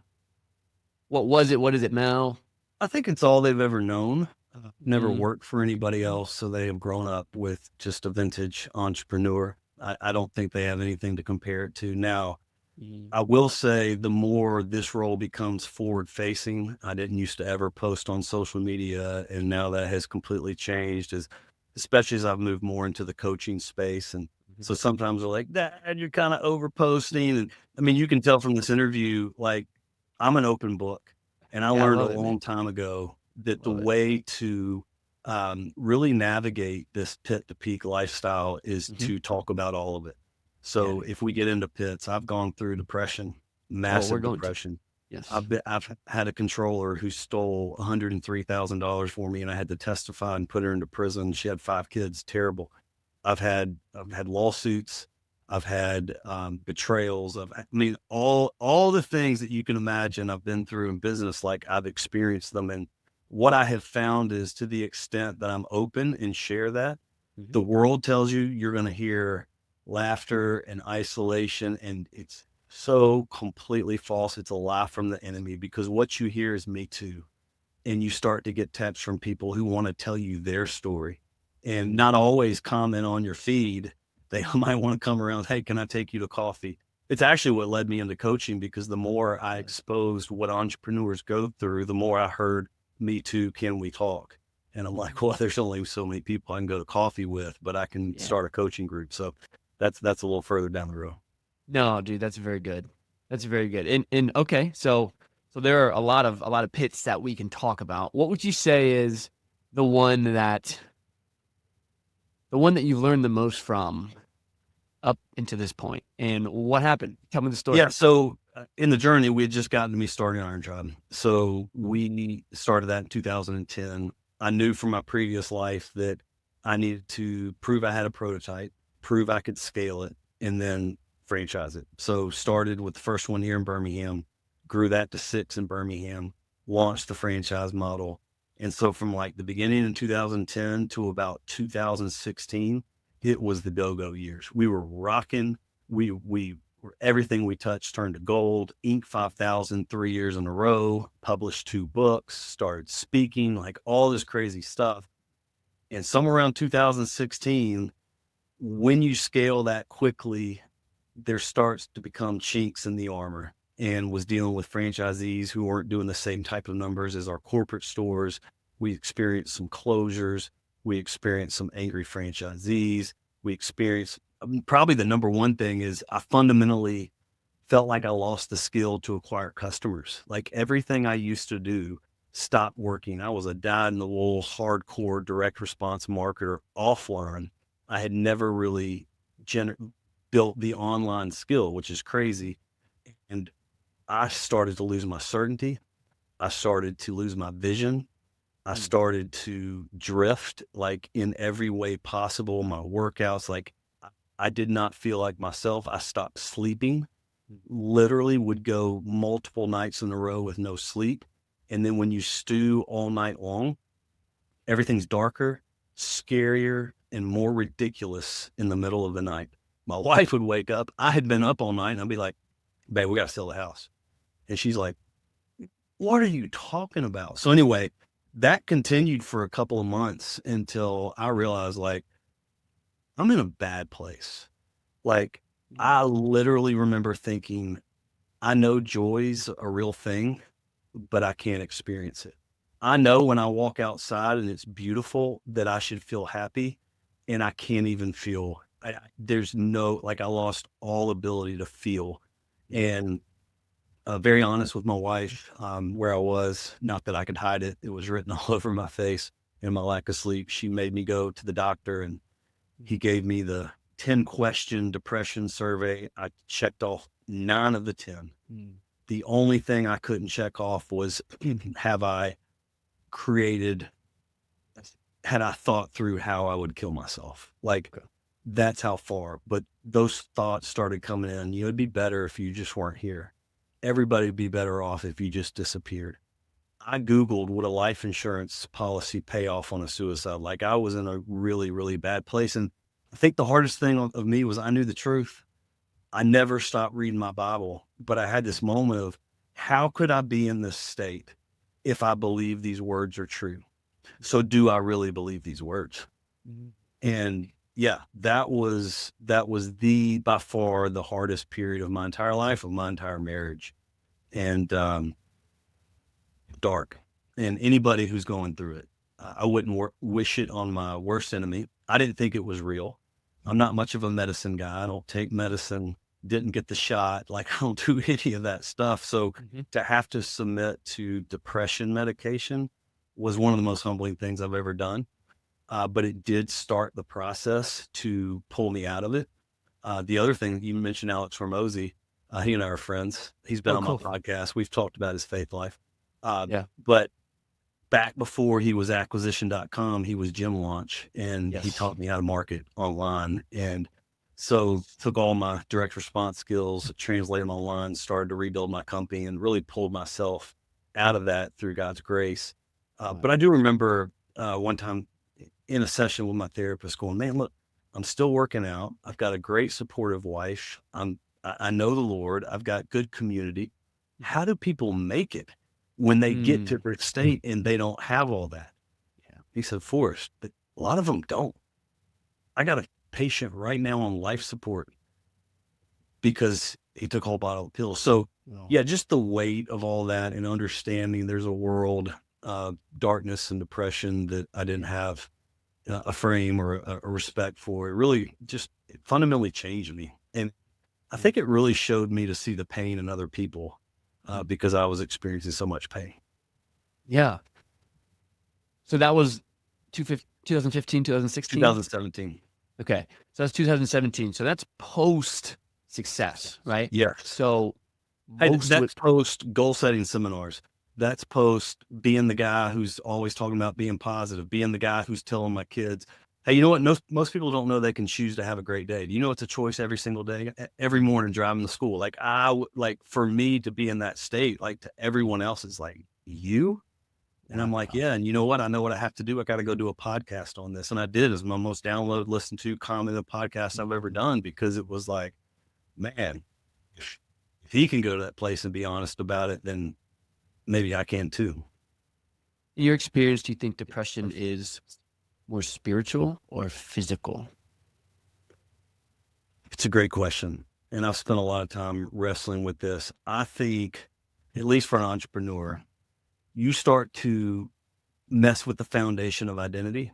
What was it? What is it now? I think it's all they've ever known. Never Mm, worked for anybody else, so they have grown up with just a vintage entrepreneur. I don't think they have anything to compare it to now. mm, I will say the more this role becomes forward facing, I didn't used to ever post on social media, and now that has completely changed especially as I've moved more into the coaching space. And mhm. so sometimes they're like, Dad, you're kind of over posting. And I mean, you can tell from this interview, like I'm an open book. And I Yeah, I learned a love it, man. long time ago that the Love it. way to really navigate this pit to peak lifestyle is Hmm. to talk about all of it. Yeah, So dude. if we get into pits, I've gone through depression, Oh, we're massive going to. depression. Yes. I've had a controller who stole $103,000 for me, and I had to testify and put her into prison. She had 5 kids. Terrible. I've had lawsuits. I've had betrayals. I mean, all the things that you can imagine. I've been through in business. Like I've experienced them, and what I have found is, to the extent that I'm open and share that, Mhm. the world tells you you're going to hear laughter and isolation, and it's so completely false. It's a lie from the enemy, because what you hear is me too. And you start to get texts from people who want to tell you their story and not always comment on your feed. They might want to come around, hey, can I take you to coffee? It's actually what led me into coaching, because the more I exposed what entrepreneurs go through, the more I heard, me too, can we talk? And I'm like, well, there's only so many people I can go to coffee with, but I can Yeah. start a coaching group. So that's a little further down the road. No, dude, that's very good. That's very good. And okay, so there are a lot of pits that we can talk about. What would you say is the one that the one that you've learned the most from up into this point? And what happened? Tell me the story. Yeah. So in the journey, we had just gotten to me starting Iron Job. So we started that in 2010. I knew from my previous life that I needed to prove I had a prototype, prove I could scale it, and then franchise it. So started with the first one here in Birmingham, grew that to 6 in Birmingham, launched the franchise model. And so from like the beginning in 2010 to about 2016, it was the go-go years. We were rocking. We everything we touched turned to gold. Inc. 5,000 3 years in a row, published 2 books, started speaking, like all this crazy stuff. And somewhere around 2016, when you scale that quickly, there starts to become chinks in the armor, and was dealing with franchisees who weren't doing the same type of numbers as our corporate stores. We experienced some closures. We experienced some angry franchisees. We experienced, probably the number one thing is, I fundamentally felt like I lost the skill to acquire customers. Like everything I used to do stopped working. I was a dyed in the wool, hardcore direct response marketer offline. I had never really built the online skill, which is crazy. And I started to lose my certainty. I started to lose my vision. I Mm. started to drift, like in every way possible. My workouts, like I did not feel like myself. I stopped sleeping, literally would go multiple nights in a row with no sleep. And then when you stew all night long, everything's darker, scarier, and more ridiculous in the middle of the night. My wife would wake up. I had been up all night, and I'd be like, babe, we got to sell the house. And she's like, what are you talking about? So anyway, that continued for a couple of months until I realized, like, I'm in a bad place. Like, I literally remember thinking, I know joy's a real thing, but I can't experience it. I know when I walk outside and it's beautiful that I should feel happy, and I can't even feel. There's no, like, I lost all ability to feel. And very honest with my wife, where I was, not that I could hide it. It was written all over my face in my lack of sleep. She made me go to the doctor, and he gave me the 10-question depression survey. I checked off 9 of the 10. Mm. The only thing I couldn't check off was, have I created, had I thought through how I would kill myself? Like, Okay. that's how far. But those thoughts started coming in. It'd be better if you just weren't here. Everybody would be better off if you just disappeared. I Googled, would a life insurance policy pay off on a suicide? Like, I was in a really, really bad place. And I think the hardest thing of me was, I knew the truth. I never stopped reading my Bible, but I had this moment of, how could I be in this state if I believe these words are true? So do I really believe these words? Mhm. And yeah, that was the, by far the hardest period of my entire life, of my entire marriage. And dark. And anybody who's going through it, I wouldn't wish it on my worst enemy. I didn't think it was real. I'm not much of a medicine guy. I don't take medicine, didn't get the shot. Like, I don't do any of that stuff. So Mhm. to have to submit to depression medication was one of the most humbling things I've ever done. But it did start the process to pull me out of it. The other thing, you mentioned Alex Hormozy. He and I are friends. He's been Oh, on my cool. podcast. We've talked about his faith life. Yeah. But back before he was acquisition.com, he was Gym Launch, and he Yes. taught me how to market online. And so took all my direct response skills, translated them online, started to rebuild my company, and really pulled myself out of that through God's grace. But I do remember one time in a session with my therapist going, man, look, I'm still working out. I've got a great supportive wife. I know the Lord. I've got good community. How do people make it when they get to their state and they don't have all that? Yeah. He said, Forrest, but a lot of them don't. I got a patient right now on life support because he took a whole bottle of pills. So yeah, just the weight of all that and understanding there's a world, darkness and depression that I didn't have a frame or a respect for. It really just it fundamentally changed me. And I think it really showed me to see the pain in other people because I was experiencing so much pain. Yeah. So that was 2015, 2016? 2017. Okay. So that's 2017. So that's post success, right? Yeah. So Hey, that's post goal setting seminars. That's post being the guy who's always talking about being positive, being the guy who's telling my kids, hey, you know what? Most people don't know they can choose to have a great day. Do you know it's a choice every single day, every morning driving to school? Like for me to be in that state, like to everyone else, it's like you. And I'm like, yeah. And you know what? I know what I have to do. I got to go do a podcast on this. And I did. It's my most downloaded, listened to, commented podcast I've ever done because it was like, man, if he can go to that place and be honest about it, then maybe I can too. In your experience, do you think depression is more spiritual or physical? It's a great question. And I've spent a lot of time wrestling with this. I think, at least for an entrepreneur, you start to mess with the foundation of identity.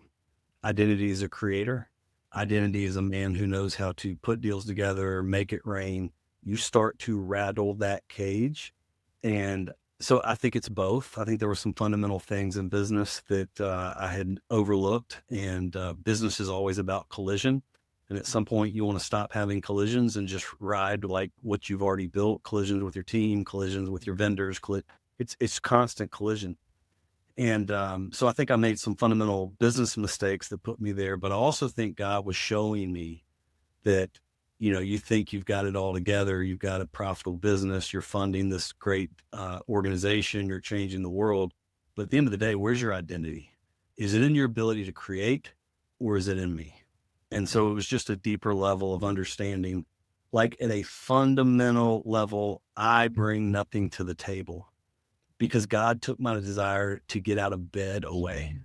Identity is a creator. Identity is a man who knows how to put deals together, make it rain. You start to rattle that cage. And so I think it's both. I think there were some fundamental things in business that I had overlooked. And business is always about collision. And at some point, you want to stop having collisions and just ride like what you've already built, collisions with your team, collisions with your vendors. It's constant collision. And so I think I made some fundamental business mistakes that put me there. But I also think God was showing me that, you know, you think you've got it all together. You've got a profitable business. You're funding this great organization. You're changing the world. But at the end of the day, where's your identity? Is it in your ability to create or is it in me? And so it was just a deeper level of understanding, like at a fundamental level, I bring nothing to the table because God took my desire to get out of bed away.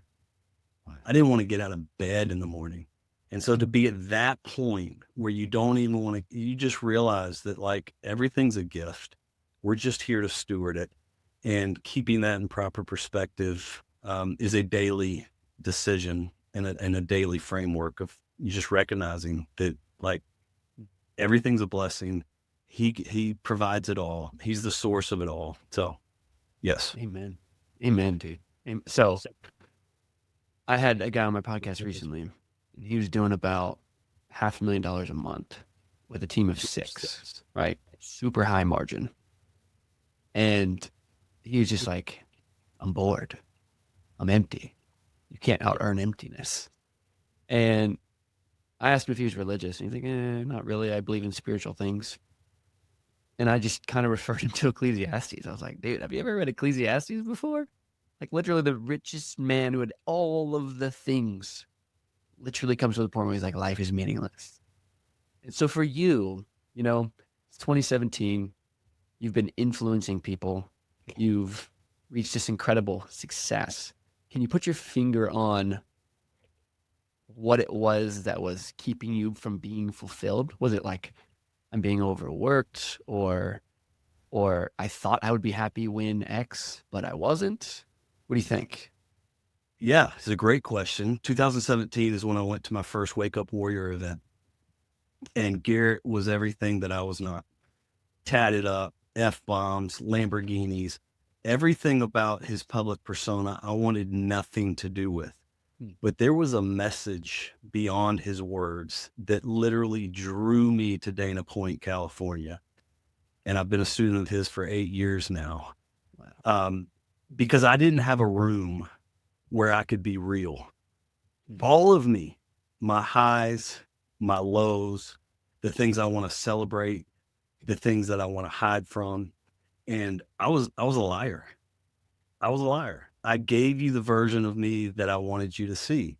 I didn't want to get out of bed in the morning. And so to be at that point where you don't even want to, you just realize that like everything's a gift. We're just here to steward it. And keeping that in proper perspective is a daily decision and a daily framework of you just recognizing that like everything's a blessing. He provides it all. He's the source of it all. So yes. Amen. Amen, dude. So I had a guy on my podcast recently, and he was doing about $500,000 a month with a team of 6, right? Super high margin. And he was just like, I'm bored. I'm empty. You can't out earn emptiness. And I asked him if he was religious, and he's like, not really. I believe in spiritual things. And I just kind of referred him to Ecclesiastes. I was like, dude, have you ever read Ecclesiastes before? Like literally the richest man who had all of the things literally comes to the point where he's like, life is meaningless. And so for you, you know, it's 2017. You've been influencing people. You've reached this incredible success. Can you put your finger on what it was that was keeping you from being fulfilled? Was it like I'm being overworked or I thought I would be happy when X, but I wasn't? What do you think? Yeah, it's a great question. 2017 is when I went to my first Wake Up Warrior event. And Garrett was everything that I was not. Tatted up, F-bombs, Lamborghinis, everything about his public persona I wanted nothing to do with. But there was a message beyond his words that literally drew me to Dana Point, California. And I've been a student of his for 8 years now. Wow. Because I didn't have a room where I could be real. All of me, my highs, my lows, the things I want to celebrate, the things that I want to hide from. And I was a liar. I was a liar. I gave you the version of me that I wanted you to see.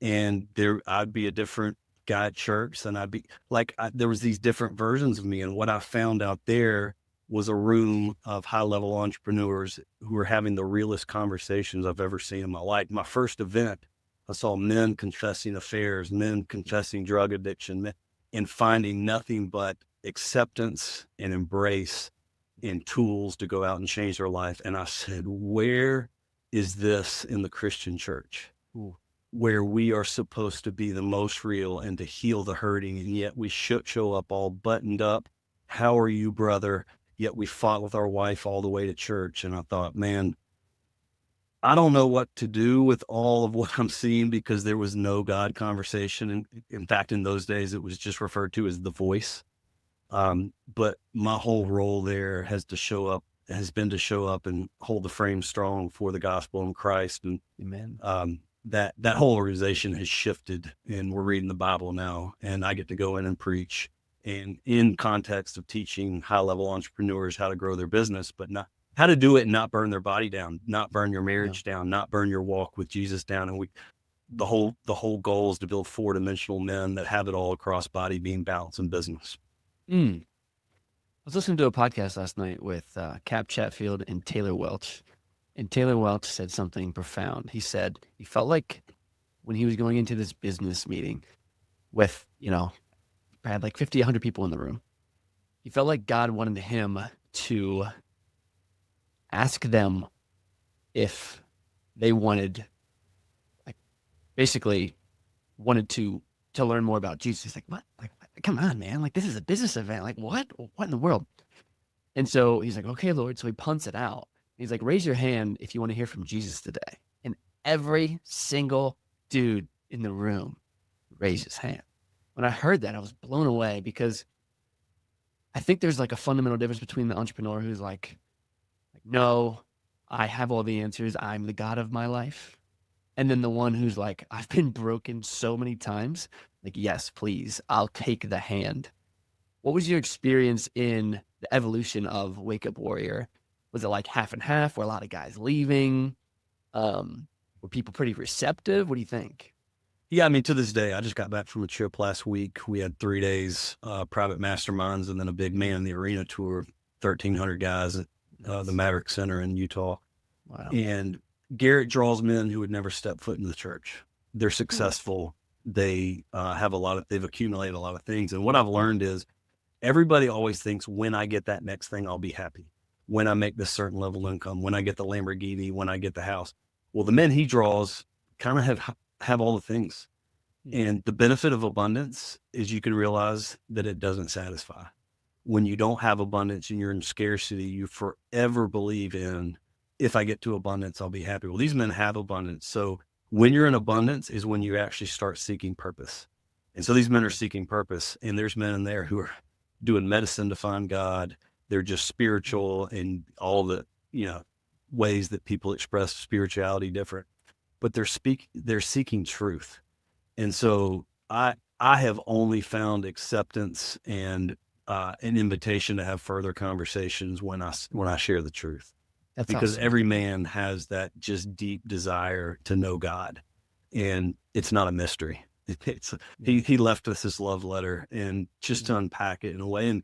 And I'd be a different guy at church, and I'd be like, there was these different versions of me. And what I found out there was a room of high level entrepreneurs who were having the realest conversations I've ever seen in my life. My first event, I saw men confessing affairs, men confessing drug addiction, and finding nothing but acceptance and embrace and tools to go out and change their life. And I said, where is this in the Christian church? Ooh. Where we are supposed to be the most real and to heal the hurting, and yet we show up all buttoned up. How are you, brother? Yet we fought with our wife all the way to church. And I thought, man, I don't know what to do with all of what I'm seeing, because there was no God conversation. And in fact, in those days, it was just referred to as the voice. But my whole role there has been to show up and hold the frame strong for the gospel in Christ. And Amen. that whole organization has shifted, and we're reading the Bible now, and I get to go in and preach, and in context of teaching high level entrepreneurs how to grow their business, but not how to do it and not burn their body down, not burn your marriage down, not burn your walk with Jesus down. And the whole goal is to build 4-dimensional men that have it all across body, being, balance, and business. I was listening to a podcast last night with Cap Chatfield and Taylor Welch. And Taylor Welch said something profound. He said he felt like when he was going into this business meeting with, had like 50, 100 people in the room, he felt like God wanted him to ask them if they wanted, like, basically wanted to learn more about Jesus. He's like, what? Like, come on, man. Like, this is a business event. Like, what? What in the world? And so he's like, okay, Lord. So he punts it out. He's like, raise your hand if you want to hear from Jesus today. And every single dude in the room raised his hand. When I heard that, I was blown away, because I think there's like a fundamental difference between the entrepreneur who's like, no, I have all the answers. I'm the God of my life. And then the one who's like, I've been broken so many times. Like, yes, please, I'll take the hand. What was your experience in the evolution of Wake Up Warrior? Was it like half and half? Were a lot of guys leaving? Were people pretty receptive? What do you think? Yeah, I mean, to this day, I just got back from a trip last week. We had 3 days, private masterminds, and then a big man in the arena tour, 1,300 guys at the Maverick Center in Utah. Wow. And Garrett draws men who would never step foot in the church. They're successful. They they've accumulated a lot of things. And what I've learned is everybody always thinks, when I get that next thing, I'll be happy. When I make this certain level of income, when I get the Lamborghini, when I get the house. Well, the men he draws kind of have all the things. And the benefit of abundance is you can realize that it doesn't satisfy. When you don't have abundance and you're in scarcity, you forever believe in, if I get to abundance, I'll be happy. Well, these men have abundance. So when you're in abundance is when you actually start seeking purpose. And so these men are seeking purpose, and there's men in there who are doing medicine to find God. They're just spiritual in all the, ways that people express spirituality different, but they're seeking truth. And so I have only found acceptance and an invitation to have further conversations when I share the truth. That's because awesome. every man has that just deep desire to know God, and it's not a mystery. He left us this love letter, and just to unpack it in a way. And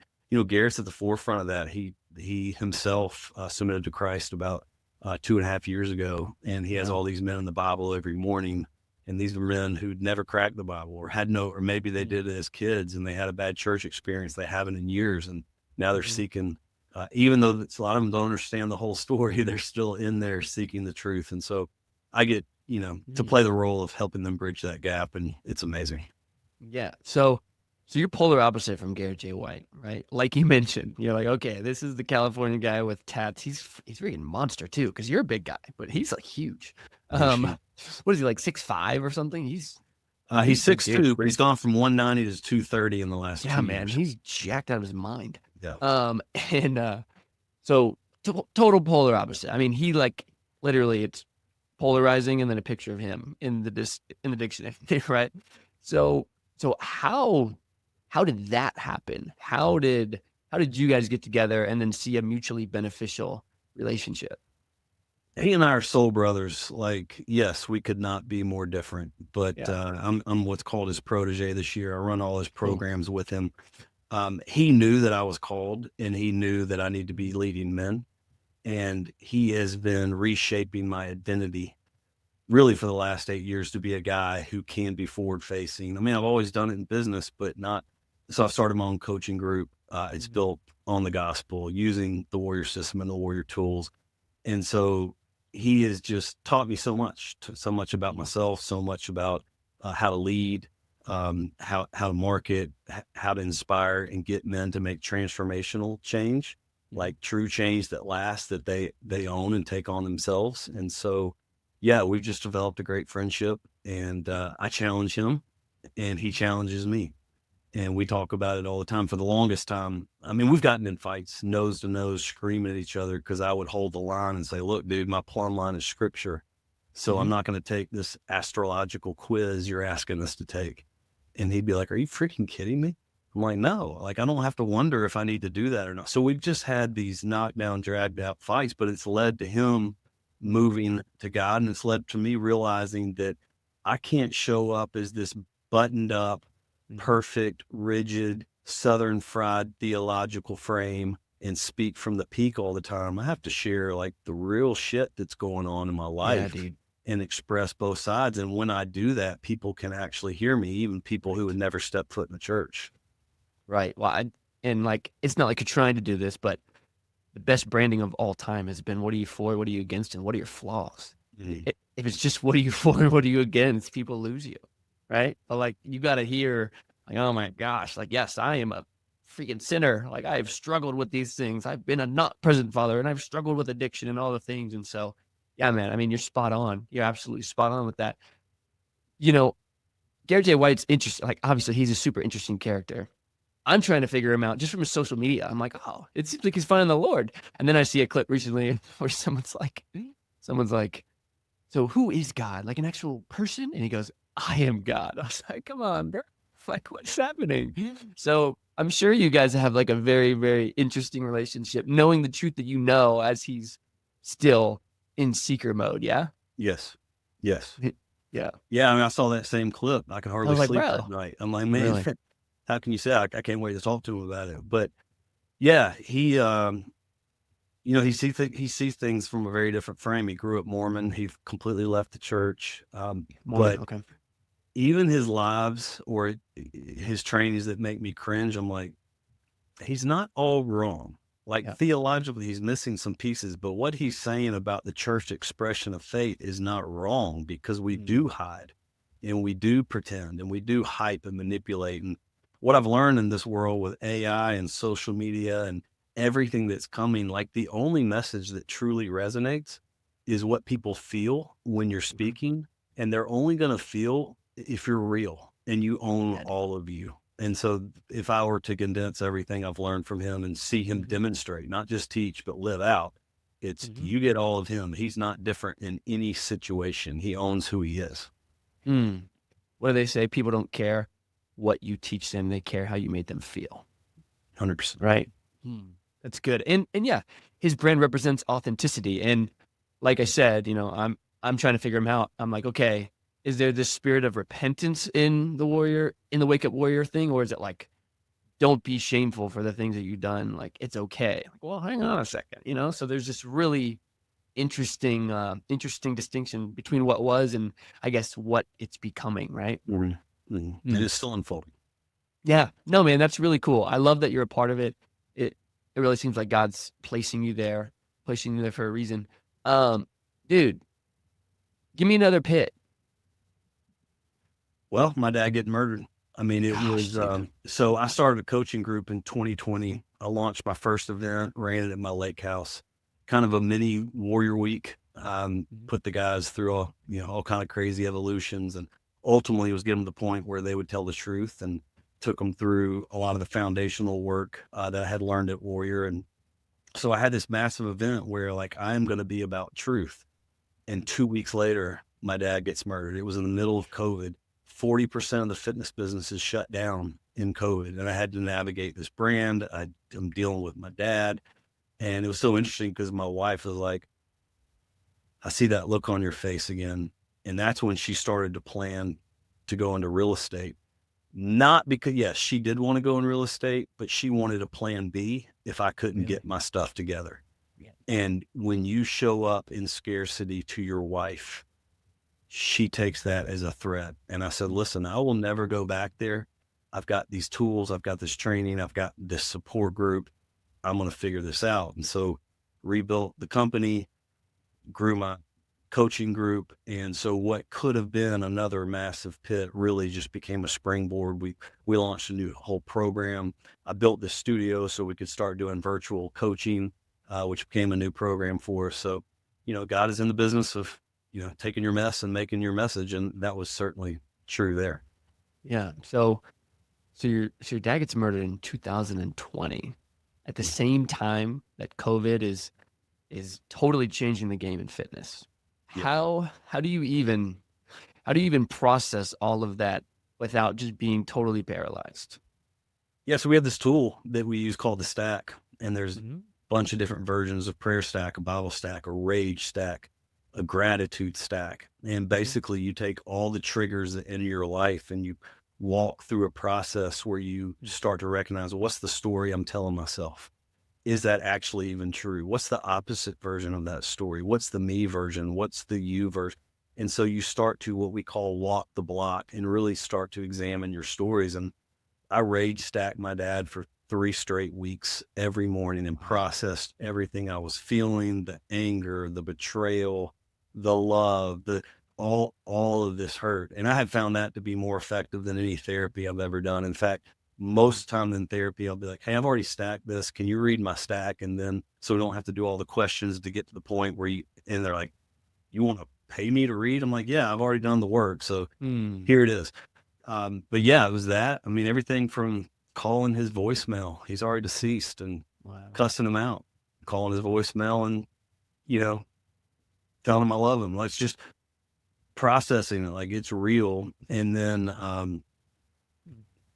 Garrett's at the forefront of that. He himself submitted to Christ about 2.5 years ago, and he has all these men in the Bible every morning. And these are men who'd never cracked the Bible or maybe they did it as kids and they had a bad church experience they haven't in years. And now they're seeking, even though a lot of them don't understand the whole story, they're still in there seeking the truth. And so I get, to play the role of helping them bridge that gap. And it's amazing. Yeah. So you're polar opposite from Garrett J White, right? Like you mentioned, you're like, okay, this is the California guy with tats. He's freaking monster too, because you're a big guy, but he's like huge. What is he, like 6'5" or something? He's 6'2", but he's gone from 190 to 230 in the last 2 man, years. he's jacked out of his mind. Yeah. So total polar opposite. I mean, he like literally it's polarizing and then a picture of him in the dictionary, right? So how did that happen? How did you guys get together and then see a mutually beneficial relationship? He and I are soul brothers. Like, yes, we could not be more different. But Yeah. I'm what's called his protege this year. I run all his Cool. programs with him. He knew that I was called, and he knew that I need to be leading men. And he has been reshaping my identity really for the last 8 years to be a guy who can be forward facing. I mean, I've always done it in business, but not. So I started my own coaching group. It's Mhm. built on the gospel, using the warrior system and the warrior tools. And so he has just taught me so much about Mhm. myself, so much about how to lead, how to market, how to inspire and get men to make transformational change, Mhm. like true change that lasts, that they own and take on themselves. And so, yeah, we've just developed a great friendship, and I challenge him, and he challenges me, and we talk about it all the time. For the longest time, I mean, we've gotten in fights, nose to nose, screaming at each other because I would hold the line and say, "Look, dude, my plumb line is scripture, so I'm Mhm. not going to take this astrological quiz you're asking us to take." And he'd be like, "Are you freaking kidding me?" I'm like, "No, like I don't have to wonder if I need to do that or not." So we've just had these knockdown, dragged out fights, but it's led to him moving to God, and it's led to me realizing that I can't show up as this buttoned up, Mhm. perfect, rigid, Southern fried theological frame and speak from the peak all the time. I have to share like the real shit that's going on in my Yeah, life dude. and express both sides. And when I do that, people can actually hear me, even people who Right. would never step foot in the church. Right. Well, and like it's not like you're trying to do this, but the best branding of all time has been what are you for, what are you against, and what are your flaws. Mm. If it's just what are you for and what are you against, people lose you, right? But like you got to hear, like, oh my gosh, like yes, I am a freaking sinner. Like I've struggled with these things. I've been a not present father, and I've struggled with addiction and all the things. And so, yeah, man. I mean, you're spot on. You're absolutely spot on with that. You know, Garrett J. White's interesting. Like obviously, he's a super interesting character. I'm trying to figure him out just from his social media. I'm like, oh, it seems like he's finding the Lord. And then I see a clip recently where someone's like, so who is God? Like an actual person? And he goes, I am God. I was like, come on, bro. Like, what's happening? So I'm sure you guys have like a very, very interesting relationship, knowing the truth that you know as he's still in seeker mode. Yeah. Yes. Yes. Yeah. Yeah. I mean, I saw that same clip. I could I hardly was like, sleep that bro, night. I'm like, man, really? how can you say I can't wait to talk to him about it? But yeah, he sees things from a very different frame. He grew up Mormon. He completely left the church. Mormon. But Okay. even his lives or his trainings that make me cringe, I'm like, he's not all wrong. Like Yeah. theologically, he's missing some pieces, but what he's saying about the church expression of faith is not wrong because we Mm. do hide and we do pretend and we do hype and manipulate. And what I've learned in this world with AI and social media and everything that's coming, like the only message that truly resonates is what people feel when you're Mhm. speaking. And they're only going to feel if you're real and you own Yeah, dude. all of you. And so if I were to condense everything I've learned from him and see him Mhm. demonstrate, not just teach, but live out, it's Mhm. you get all of him. He's not different in any situation. He owns who he is. Mm. What do they say? People don't care what you teach them; they care how you made them feel. 100%. Right? Hmm. That's good. And yeah, his brand represents authenticity. And like I said, I'm trying to figure him out. I'm like, okay, is there this spirit of repentance in the wake up warrior thing, or is it like, don't be shameful for the things that you've done? Like it's okay. Like, well, hang on a second, So there's this really interesting distinction between what was and I guess what it's becoming, right? Mhm. Mhm. And Hmm. it's still unfolding. Yeah. No, man, that's really cool. I love that you're a part of it. It it really seems like God's placing you there for a reason. Um, dude, give me another pit. Well, my dad getting murdered. I mean, it Gosh, was, dude. so I started a coaching group in 2020. I launched my first event, ran it at my lake house, kind of a mini warrior week. Mhm. Put the guys through all kind of crazy evolutions, and ultimately was getting to the point where they would tell the truth, and took them through a lot of the foundational work that I had learned at Warrior. And so I had this massive event where like, I am going to be about truth. And 2 weeks later, my dad gets murdered. It was in the middle of COVID. 40% of the fitness business is shut down in COVID. And I had to navigate this brand. I'm dealing with my dad. And it was so interesting because my wife was like, I see that look on your face again. And that's when she started to plan to go into real estate. Not because, yes, she did want to go in real estate, but she wanted a plan B if I couldn't Really? get my stuff together. Yeah. And when you show up in scarcity to your wife, she takes that as a threat. And I said, listen, I will never go back there. I've got these tools, I've got this training, I've got this support group. I'm going to figure this out. And so rebuilt the company, grew my coaching group. And so what could have been another massive pit really just became a springboard. We launched a new whole program. I built this studio so we could start doing virtual coaching, which became a new program for us. So, God is in the business of, taking your mess and making your message. And that was certainly true there. Yeah. So your dad gets murdered in 2020 at the same time that COVID is totally changing the game in fitness. Yeah. How do you even process all of that without just being totally paralyzed? Yeah. So we have this tool that we use called the stack, and there's a Mhm. bunch of different versions of prayer stack, a Bible stack, a rage stack, a gratitude stack. And basically you take all the triggers in your life and you walk through a process where you start to recognize, what's the story I'm telling myself? Is that actually even true? What's the opposite version of that story? What's the me version? What's the you version? And so you start to what we call walk the block and really start to examine your stories. And I rage stacked my dad for 3 straight weeks every morning and processed everything I was feeling, the anger, the betrayal, the love, all of this hurt. And I have found that to be more effective than any therapy I've ever done. In fact, most time in therapy, I'll be like, hey, I've already stacked this. Can you read my stack? And then, so we don't have to do all the questions to get to the point where and they're like, you want to pay me to read? I'm like, yeah, I've already done the work. So here it is. But yeah, it was that. I mean, everything from calling his voicemail, he's already deceased, and Wow. cussing him out, calling his voicemail and, telling him I love him. Like, just processing it like it's real. And then,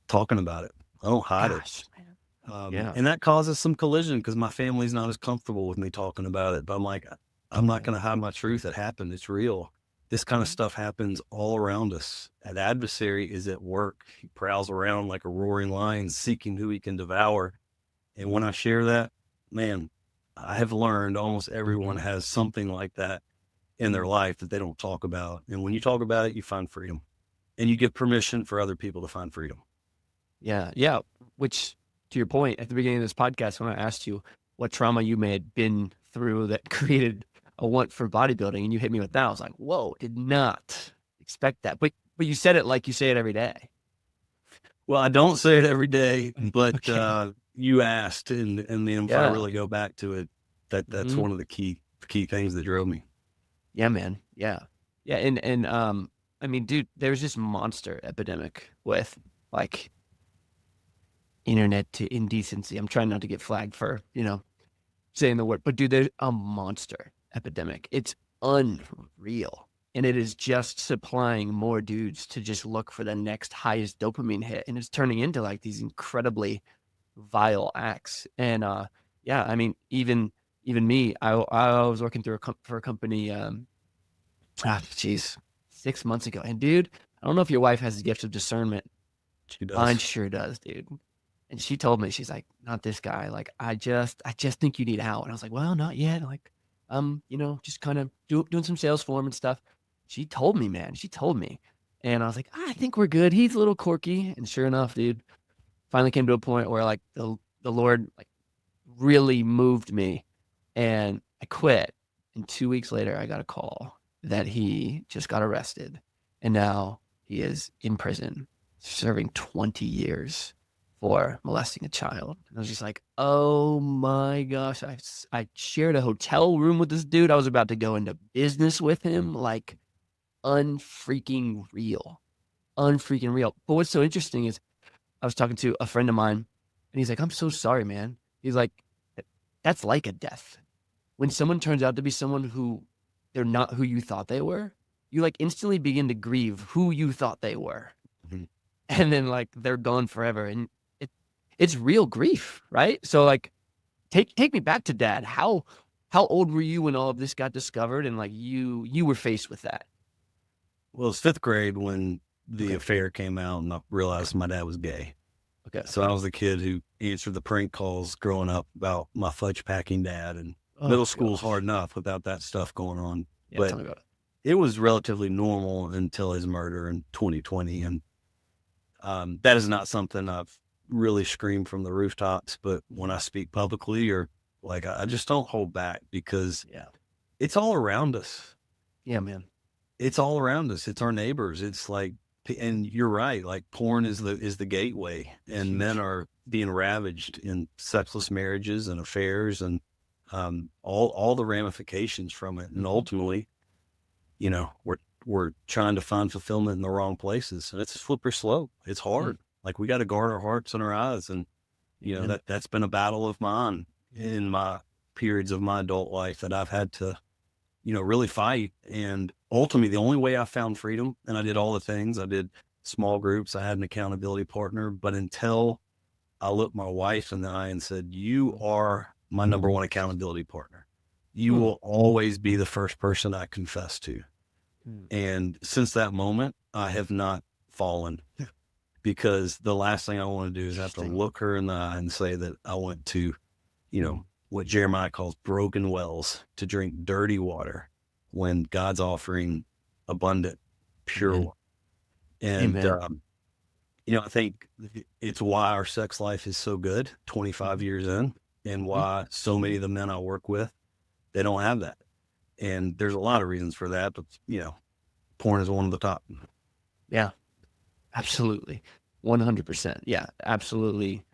talking about it. I don't hide Gosh, man. Yeah. and that causes some collision because my family's not as comfortable with me talking about it, but I'm like, I'm not going to hide my truth. It happened. It's real. This kind of stuff happens all around us. An adversary is at work. He prowls around like a roaring lion, seeking who he can devour. And when I share that, man, I have learned almost everyone has something like that in their life that they don't talk about. And when you talk about it, you find freedom, and you give permission for other people to find freedom. Yeah. Yeah. Which, to your point at the beginning of this podcast, when I asked you what trauma you may have been through that created a want for bodybuilding, and you hit me with that, I was like, whoa, did not expect that. But you said it like you say it every day. Well, I don't say it every day, but Okay. you asked, and then if I Yeah. really go back to it, that's Mhm. one of the key things that drove me. Yeah, man. Yeah. Yeah. And I mean, dude, there's this monster epidemic with like internet to indecency. I'm trying not to get flagged for, saying the word, but dude, there's a monster epidemic. It's unreal. And it is just supplying more dudes to just look for the next highest dopamine hit. And it's turning into like these incredibly vile acts. And yeah, I mean, even me, I was working for a company, geez, 6 months ago. And dude, I don't know if your wife has the gift of discernment. She Mine does. sure does, dude. And she told me, she's like, not this guy. Like, I just think you need out. And I was like, well, not yet. Like, just kind of doing some sales for him and stuff. She told me, man. She told me. And I was like, I think we're good. He's a little quirky. And sure enough, dude, finally came to a point where like the Lord like really moved me and I quit. And 2 weeks later, I got a call that he just got arrested. And now he is in prison serving 20 years for molesting a child. And I was just like, oh my gosh. I shared a hotel room with this dude. I was about to go into business with him. Like, unfreaking real. Unfreaking real. But what's so interesting is I was talking to a friend of mine and he's like, I'm so sorry, man. He's like, that's like a death. When someone turns out to be someone who they're not who you thought they were, you like instantly begin to grieve who you thought they were. Mhm. And then like they're gone forever. And it's real grief, right? So like take me back to dad. How how old were you when all of this got discovered and like you were faced with that? Well, it's fifth grade when the Okay. affair came out and I realized my dad was gay. Okay. So I was the kid who answered the prank calls growing up about my fudge packing dad, and Oh middle school's gosh. hard enough without that stuff going on. Yeah, But tell me about it. it was relatively normal until his murder in 2020. And that is not something I've really screamed from the rooftops. But when I speak publicly or like, I just don't hold back because Yeah. it's all around us. Yeah, man. It's all around us. It's our neighbors. It's like, and you're right. Like porn is the gateway, It's and men huge. are being ravaged in sexless marriages and affairs, and all the ramifications from it. And Mhm. ultimately, we're trying to find fulfillment in the wrong places, and it's a slippery slope. It's Mm. hard. Like we got to guard our hearts and our eyes, and Amen. that's been a battle of mine in my periods of my adult life that I've had to really fight. And ultimately, the only way I found freedom, and I did all the things, I did small groups, I had an accountability partner, but until I looked my wife in the eye and said, "You are my number one accountability partner. You Mm. will always be the first person I confess to." Mm. And since that moment, I have not fallen because the last thing I want to do is have to Interesting. look her in the eye and say that I went to Mm. what Jeremiah calls broken wells to drink dirty water when God's offering abundant, pure Amen. water. And, Amen. I think it's why our sex life is so good 25 Mhm. years in, and Mhm. why so many of the men I work with, they don't have that. And there's a lot of reasons for that, but, porn is one of the top. Yeah, absolutely. 100%. Yeah, absolutely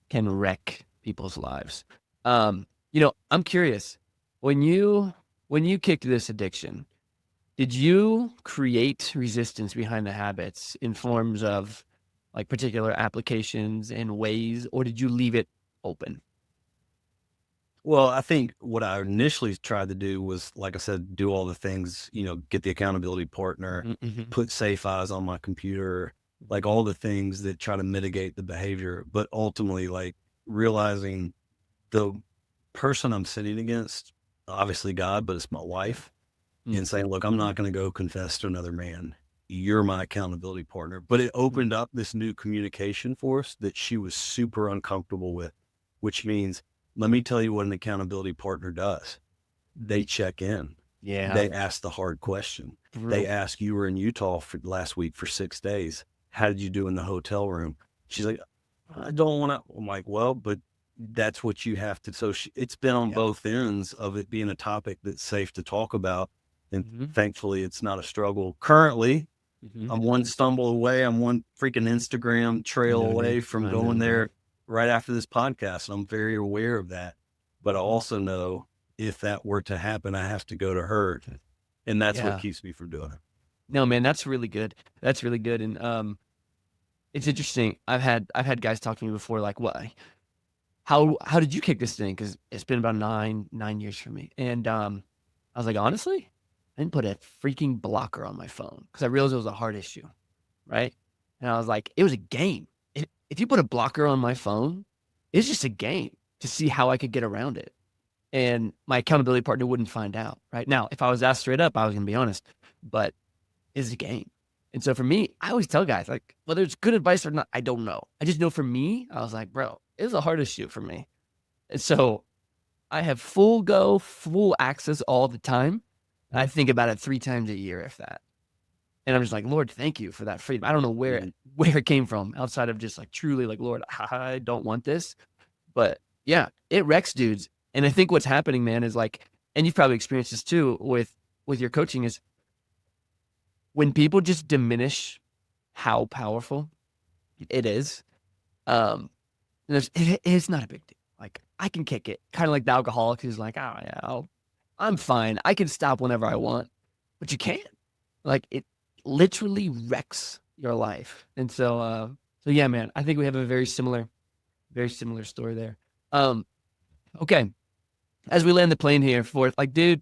can wreck people's lives. I'm curious. When you kicked this addiction, did you create resistance behind the habits in forms of like particular applications and ways, or did you leave it open? Well, I think what I initially tried to do was, like I said, do all the things, get the accountability partner, Mhm, mhm, put safe eyes on my computer, like mhm, all the things that try to mitigate the behavior. But ultimately, like realizing the person I'm sitting against, obviously God, but it's my wife, mm, and saying, look, I'm not going to go confess to another man. You're my accountability partner. But it mm, opened up this new communication for us that she was super uncomfortable with, which means, let me tell you what an accountability partner does. They check in. yeah, They ask the hard question. They brutal. ask, you were in Utah for last week for 6 days. How did you do in the hotel room? She's like, I don't want to. I'm like, well, but that's what you have to. So it's been on Yeah. both ends of it being a topic that's safe to talk about. And Mhm, thankfully, it's not a struggle. Currently, mhm. I'm one stumble away. I'm one freaking Instagram I trail know, away man. from I going know, bro. there right after this podcast. And I'm very aware of that. But I Mhm. also know if that were to happen, I have to go to her. And that's what Yeah. keeps me from doing it. No, man, that's really good. That's really good. And it's interesting. I've had guys talk to me before, like, what how did you kick this thing? Because it's been about nine years for me. And I was like, honestly, I didn't put a freaking blocker on my phone because I realized it was a hard issue, right? And I was like, it was a game. If you put a blocker on my phone, it's just a game to see how I could get around it. And my accountability partner wouldn't find out. Right now, if I was asked straight up, I was gonna be honest, but it's a game. And so for me, I always tell guys like whether it's good advice or not, I don't know. I just know for me, I was like, bro, it's the hardest shoot for me. And so I have full go, full access all the time. And I think about it 3 times a year, if that. And I'm just like, Lord, thank you for that freedom. I don't know where it, Mhm. where it came from outside of just like truly like, Lord, I don't want this. But yeah, it wrecks dudes. And I think what's happening, man, is like, and you've probably experienced this too with your coaching is when people just diminish how powerful it is, um, it's not a big deal. Like I can kick it, kind of like the alcoholic who's like, oh yeah, I'm fine. I can stop whenever I want, but you can't. Like it literally wrecks your life. And so yeah, man, I think we have a very similar story there. Um, okay, as we land the plane here, fourth, like, dude,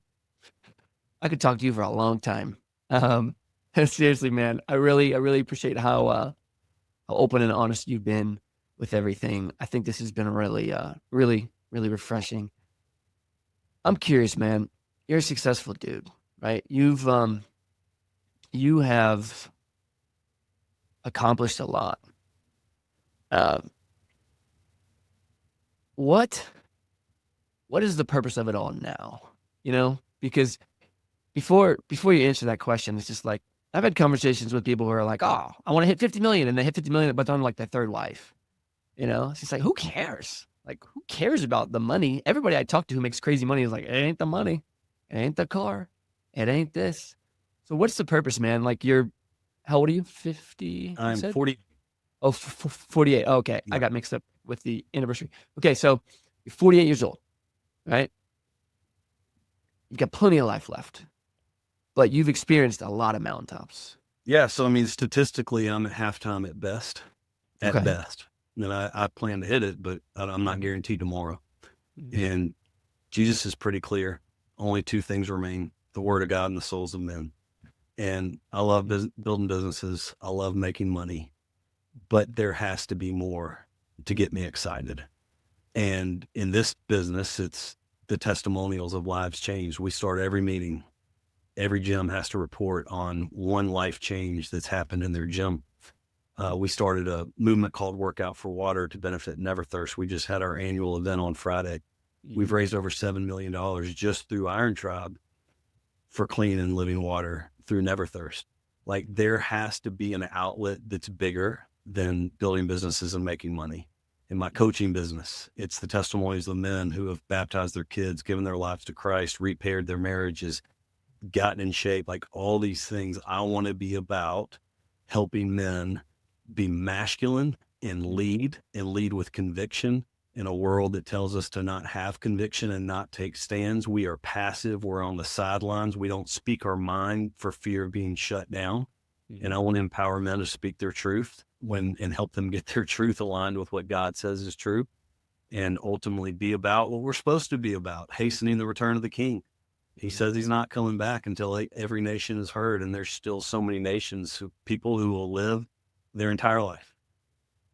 I could talk to you for a long time. Um, seriously, man, I really appreciate how open and honest you've been with everything. I think this has been really, really refreshing. I'm curious, man. You're a successful dude, right? You have accomplished a lot. Uh, what what is the purpose of it all now? You know, because before you answer that question, it's just like I've had conversations with people who are like, "Oh, I want to hit 50 million," and they hit 50 million, but they're on like their third wife. You know, it's just like, who cares? Like, who cares about the money? Everybody I talk to who makes crazy money is like, it ain't the money, it ain't the car, it ain't this. So what's the purpose, man? Like, how old are you? 50, you I'm said? 40. Oh, 48. Okay, I Yeah. got mixed up with the anniversary. Okay, so you're 48 years old, right? You've got plenty of life left, but you've experienced a lot of mountaintops. Yeah. So, I mean, statistically, I'm at halftime at best. At Okay. best. And I plan to hit it, but I'm not guaranteed tomorrow. Mhm. And Jesus is pretty clear. Only two things remain: the word of God and the souls of men. And I love building businesses. I love making money, but there has to be more to get me excited. And in this business, it's the testimonials of lives changed. We start every meeting. Every gym has to report on one life change that's happened in their gym. We started a movement called Workout for Water to benefit Never Thirst. We just had our annual event on Friday. We've raised over $7 million just through Iron Tribe for clean and living water through Never Thirst. Like, there has to be an outlet that's bigger than building businesses and making money. In my coaching business, it's the testimonies of men who have baptized their kids, given their lives to Christ, repaired their marriages, gotten in shape, like all these things. I want to be about helping men be masculine and lead with conviction in a world that tells us to not have conviction and not take stands. We are passive. We're on the sidelines. We don't speak our mind for fear of being shut down. And I want to empower men to speak their truth and help them get their truth aligned with what God says is true, and ultimately be about what we're supposed to be about: hastening the return of the King. He says he's not coming back until every nation is heard. And there's still so many nations, people who will live their entire life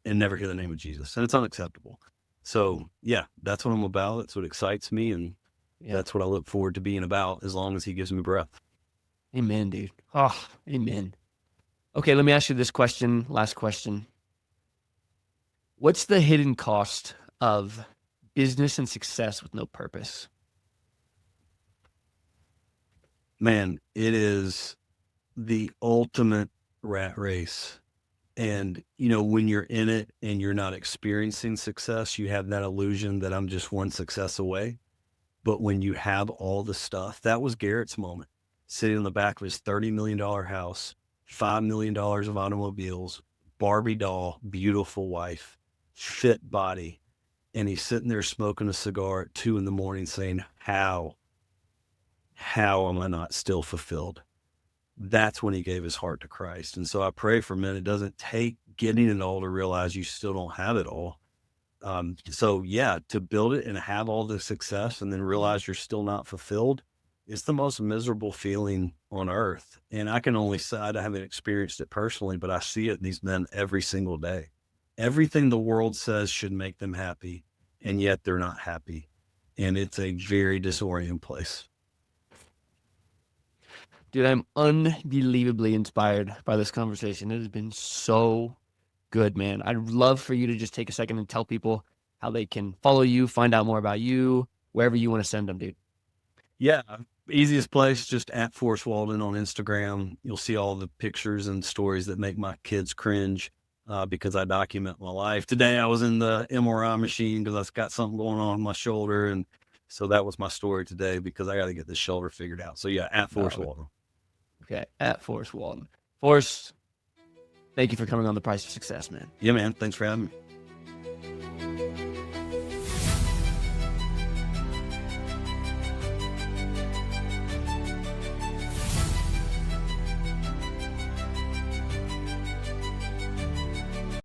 and never hear the name of Jesus. And it's unacceptable. So yeah, that's what I'm about. That's what excites me. And Yeah. that's what I look forward to being about as long as he gives me breath. Amen, dude. Oh, amen. Okay, let me ask you this question. Last question. What's the hidden cost of business and success with no purpose? Man, it is the ultimate rat race. And, when you're in it and you're not experiencing success, you have that illusion that I'm just one success away. But when you have all the stuff, that was Garrett's moment, sitting in the back of his $30 million house, $5 million of automobiles, Barbie doll, beautiful wife, fit body. And he's sitting there smoking a cigar at 2 a.m. saying, how am I not still fulfilled? That's when he gave his heart to Christ. And so I pray for men, it doesn't take getting it all to realize you still don't have it all. So yeah, to build it and have all the success and then realize you're still not fulfilled, it's the most miserable feeling on earth. And I can only say, I haven't experienced it personally, but I see it in these men every single day. Everything the world says should make them happy, and yet they're not happy. And it's a very disorienting place. Dude, I'm unbelievably inspired by this conversation. It has been so good, man. I'd love for you to just take a second and tell people how they can follow you, find out more about you, wherever you want to send them, dude. Yeah, easiest place, just at Forrest Walden on Instagram. You'll see all the pictures and stories that make my kids cringe, because I document my life. Today I was in the MRI machine because I've got something going on with my shoulder. And so that was my story today, because I got to get this shoulder figured out. So yeah, at Forrest Walden. Okay, at Forrest Walden. Forrest, thank you for coming on The Price of Success, man. Yeah, man. Thanks for having me.